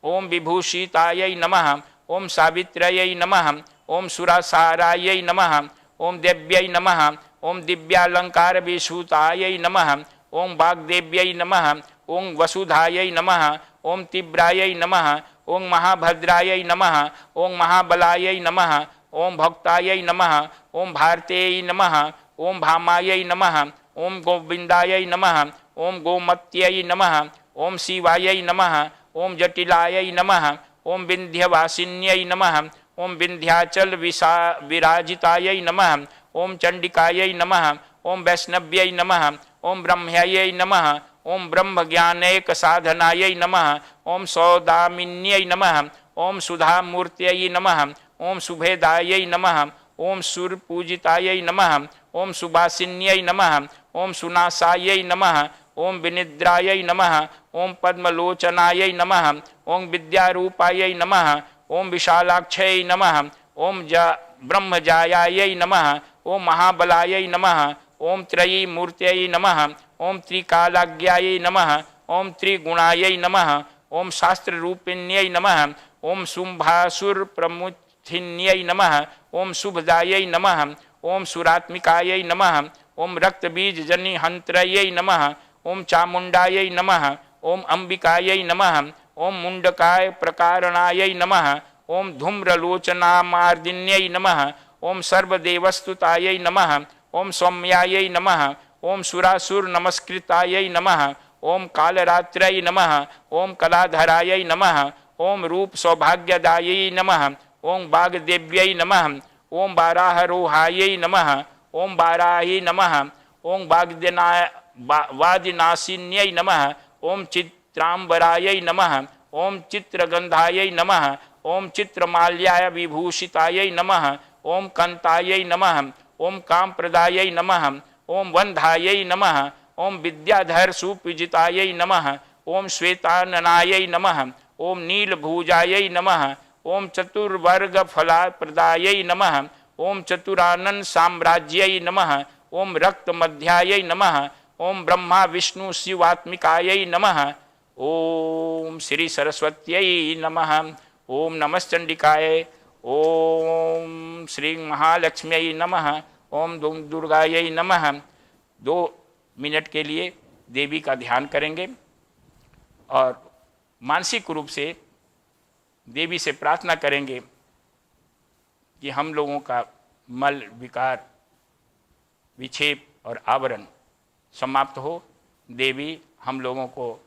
ओम विभूषितायै नमः, ओम सावित्र्यै नमः, ओम सुरासारायै नमः, ओम देव्यै नमः, ओम दिव्यालंकार विभूषितायै नमः, ओम वाग्देव्यै नमः, ओम वसुधायै नमः, ओम तीव्रायै नमः, ओम महाभद्रायै नमः, ओम महाबलायै नमः, ओम भक्तायै नमः, ओम भारतेयै नमः, ओम भामायै नमः, ओम गोविंदायै नमः, ओम गोमत्यै नमः, ओम शिवायै नमः, ओम जटिलायै नमः, ओम विंध्यवासिन्यै नमः, ओम विंध्याचल विराजितायै नमः, ओम चंडिकायै नमः, ओम वैष्णव्यै नमः, ओम ब्रह्म्यायै नमः, ओम ब्रह्मज्ञानैक साधनायै नमः, ओम सौदामिन्यै नमः, ओम सुधामूर्त्यै नमः, ओम सुभेदायै नमः, ओम सुरपूजितायै नमः, ओम सुभासिन्यै नमः, ओम सुनासायै नमः, ओम विनिद्रायै नमः, ओम पद्मलोचनायै नमः, ओम विद्यारूपायै नमः, ओम विशालाक्षयै नमः, ओम ब्रह्मजायायै नमः, ओम महाबलायै नमः, ओम त्रयी मूर्त्यै नमः, ओम त्रिकालाज्ञायै नमः, ओम त्रिगुणायै नमः, ओम शास्त्ररूपिण्यै नमः, ओम शुंभासुर प्रमुथिन्यै नमः, ओम शुभदायै नमः, ओम सुरात्मिकायै नमः, ओम रक्तबीजजनि हंत्रयै नमः, ओम चामुंडायै नमः, ओम अंबिकायै नमः, ओम मुंडकाय प्रकारणायै नमः, ओम धूम्रलोचनामार्दिन्यै नमः, ओम सर्वदेवस्तुतायै नमः, ओम सौम्यायै नमः, ओम सुरासुर नमस्कृतायै नमः, ओम कालरात्रै नमः, ओम कलाधरायै नमः, ओम रूप सौभाग्यदायै नमः, ओम वाग्देव्यै नमः, ओम वाराहरोहायै नमः, ओम वाराही नमः, ओम वादिनाशिन्यै नमः, ओम चित्रांबरायै नमः, ओम चित्रगंधायै नमः, ओम चित्रमाल्याय विभूषितायै नमः, ओम कंतायै नमः, ओम कामप्रदायै नमः, ओम वंधायै नमः, ओम विद्याधर सुपूजितायै नमः, ओम श्वेताननायै नमः, ओम नीलभुजायै नमः, ओम चतुर्वर्ग फलाप्रदायै नमः, ओम चतुरानन साम्राज्यै नमः, ओम रक्तमध्यायै नमः, ओम ब्रह्मा विष्णु शिवात्मिकायै नमः, ओम श्री सरस्वत्यै नमः, ओम नमश्चंडिकाय, ओम श्री महालक्ष्म्यै नमः, ओम दुर्गायै नमः। 2 मिनट के लिए देवी का ध्यान करेंगे और मानसिक रूप से देवी से प्रार्थना करेंगे कि हम लोगों का मल विकार विक्षेप और आवरण समाप्त हो। देवी हम लोगों को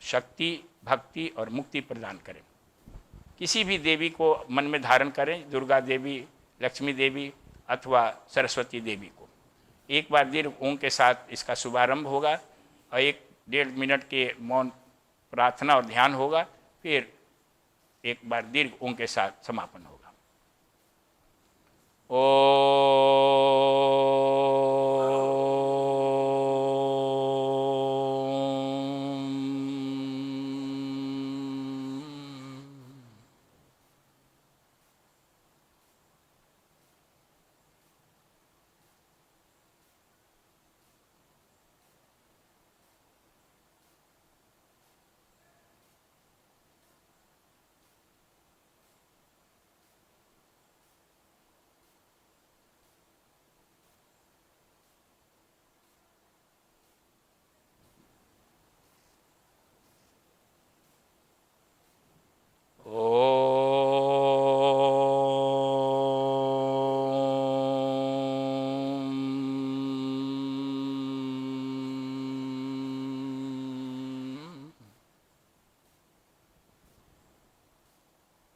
शक्ति, भक्ति और मुक्ति प्रदान करें। किसी भी देवी को मन में धारण करें, दुर्गा देवी, लक्ष्मी देवी अथवा सरस्वती देवी को। एक बार दीर्घ ओम के साथ इसका शुभारंभ होगा और 1-1.5 मिनट के मौन प्रार्थना और ध्यान होगा, फिर एक बार दीर्घ ओम के साथ समापन होगा।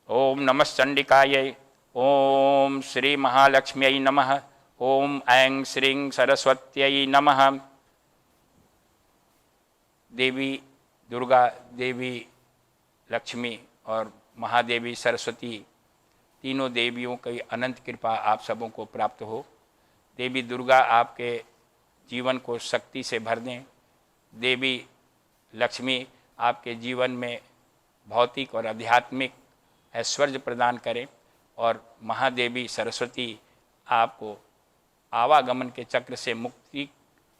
ओम नमश्चंडिकायै, ओम श्री महालक्ष्म्यै नमः, ओम ऐं श्रीं सरस्वत्यै नमः। देवी दुर्गा, देवी लक्ष्मी और महादेवी सरस्वती, तीनों देवियों की अनंत कृपा आप सबों को प्राप्त हो। देवी दुर्गा आपके जीवन को शक्ति से भर दें। देवी लक्ष्मी आपके जीवन में भौतिक और आध्यात्मिक ऐश्वर्य प्रदान करें और महादेवी सरस्वती आपको आवागमन के चक्र से मुक्ति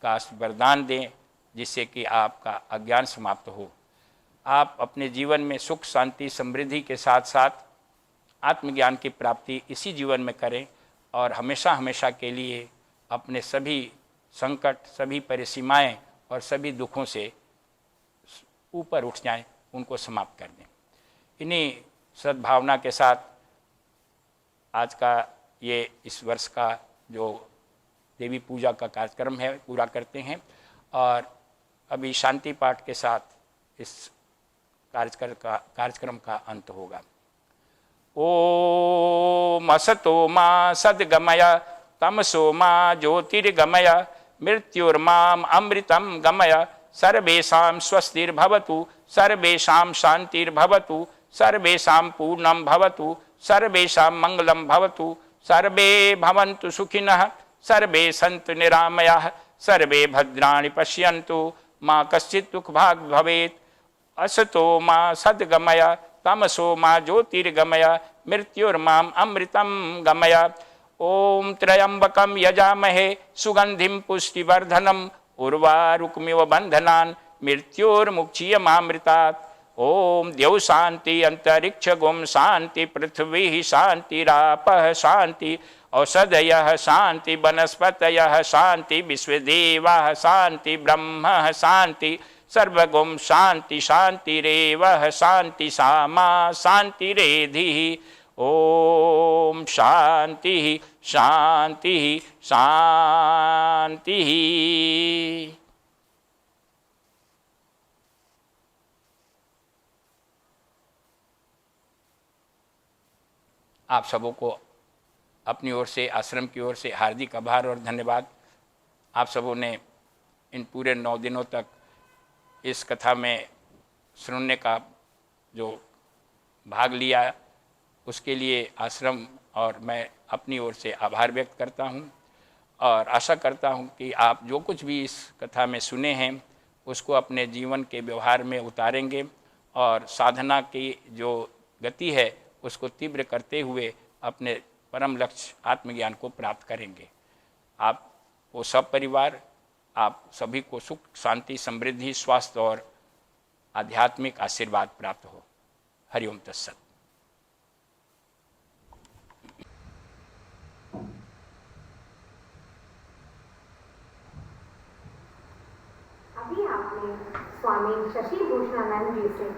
का वरदान दें, जिससे कि आपका अज्ञान समाप्त हो। आप अपने जीवन में सुख, शांति, समृद्धि के साथ साथ आत्मज्ञान की प्राप्ति इसी जीवन में करें और हमेशा हमेशा के लिए अपने सभी संकट, सभी परिसीमाएं और सभी दुखों से ऊपर उठ जाएं, उनको समाप्त कर दें। इन्हीं सद्भावना के साथ आज का ये इस वर्ष का जो देवी पूजा का कार्यक्रम है पूरा करते हैं और अभी शांति पाठ के साथ इस कार्यक्रम का अंत होगा। ओम असतो मा सद्गमय, तमसो मा ज्योतिर्गमय, मृत्युर्माम अमृतं गमय, सर्वेषां स्वस्तिर्भवतु, सर्वेषां शान्तिर्भवतु, सर्वेषां पूर्णं भवतु, सर्वेषां मंगलं भवतु, सर्वे भवन्तु सुखिनः, सर्वे सन्तु निरामयाः, सर्वे भद्राणि पश्यन्तु, मा कश्चित् दुःखभाग् भवेत्। असतो मा सद्गमय, तमसो मा ज्योतिर्गमय, मृत्युर्माम अमृतं गमय। ओम त्र्यंबकं यजामहे सुगंधिं पुष्टिवर्धनम्, उर्वारुकमिव बन्धनान् मृत्योर्मुक्षीयमामृतात्। ओम द्यौ शांति अंतरिक्ष गुम शांति, पृथ्वी शांतिरापः शांति, औषधयः शांति, वनस्पतयः शांति, विश्वदेवाः शांति, ब्रह्म शांति, सर्वगुम शांति शांतिरेव शांति, सामा शांतिरेधिः। ओम शांति शांति शांति। आप सबों को अपनी ओर से, आश्रम की ओर से हार्दिक आभार और धन्यवाद। आप सबों ने इन पूरे 9 दिनों तक इस कथा में सुनने का जो भाग लिया, उसके लिए आश्रम और मैं अपनी ओर से आभार व्यक्त करता हूं और आशा करता हूं कि आप जो कुछ भी इस कथा में सुने हैं उसको अपने जीवन के व्यवहार में उतारेंगे और साधना की जो गति है उसको तीव्र करते हुए अपने परम लक्ष्य आत्मज्ञान को प्राप्त करेंगे। आप वो सब परिवार, आप सभी को सुख, शांति, समृद्धि, स्वास्थ्य और आध्यात्मिक आशीर्वाद प्राप्त हो। हरिओम तत्सत। अभी आपने स्वामी शशि भूषणानंद जी से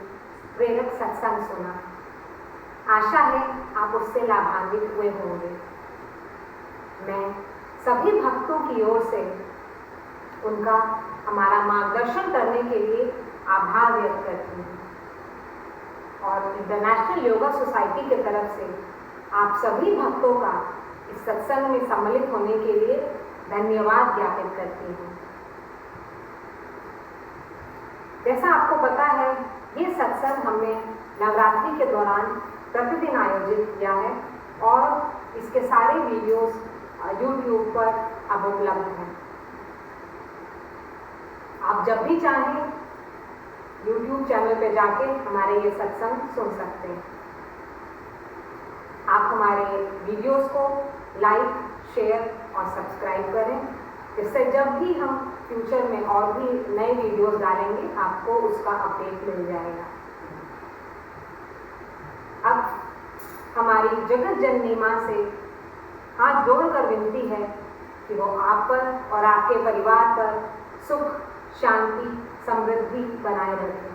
प्रेरक सत्संग सुना। आशा है आप उससे लाभान्वित हुए होंगे। मैं सभी भक्तों की ओर से उनका हमारा मार्गदर्शन करने के लिए आभार व्यक्त करती हूँ और इंटरनेशनल योगा सोसाइटी की तरफ से आप सभी भक्तों का इस सत्संग में सम्मिलित होने के लिए धन्यवाद ज्ञापित करती हूँ। जैसा आपको पता है, ये सत्संग हमने नवरात्रि के दौरान प्रतिदिन आयोजित किया है और इसके सारे वीडियोस YouTube पर अब उपलब्ध हैं। आप जब भी चाहें YouTube चैनल पे जाके हमारे ये सत्संग सुन सकते हैं। आप हमारे वीडियोस को लाइक, शेयर और सब्सक्राइब करें, जिससे जब भी हम फ्यूचर में और भी नए वीडियोस डालेंगे आपको उसका अपडेट मिल जाएगा। अब हमारी जगत जननी मां से हाथ जोड़कर विनती है कि वो आप पर और आपके परिवार पर सुख, शांति, समृद्धि बनाए रखें।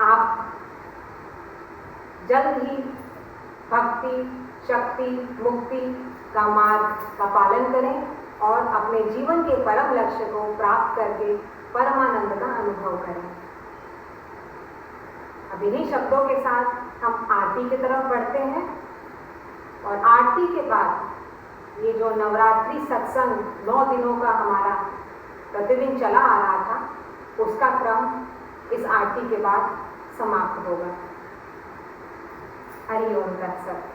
आप जल्द ही भक्ति, शक्ति, मुक्ति का मार्ग का पालन करें और अपने जीवन के परम लक्ष्य को प्राप्त करके परमानंद का अनुभव करें। अब इन्हीं शब्दों के साथ हम आरती की तरफ बढ़ते हैं और आरती के बाद ये जो नवरात्रि सत्संग 9 दिनों का हमारा प्रतिदिन चला आ रहा था, उसका क्रम इस आरती के बाद समाप्त होगा। हरि ओम तत्सत।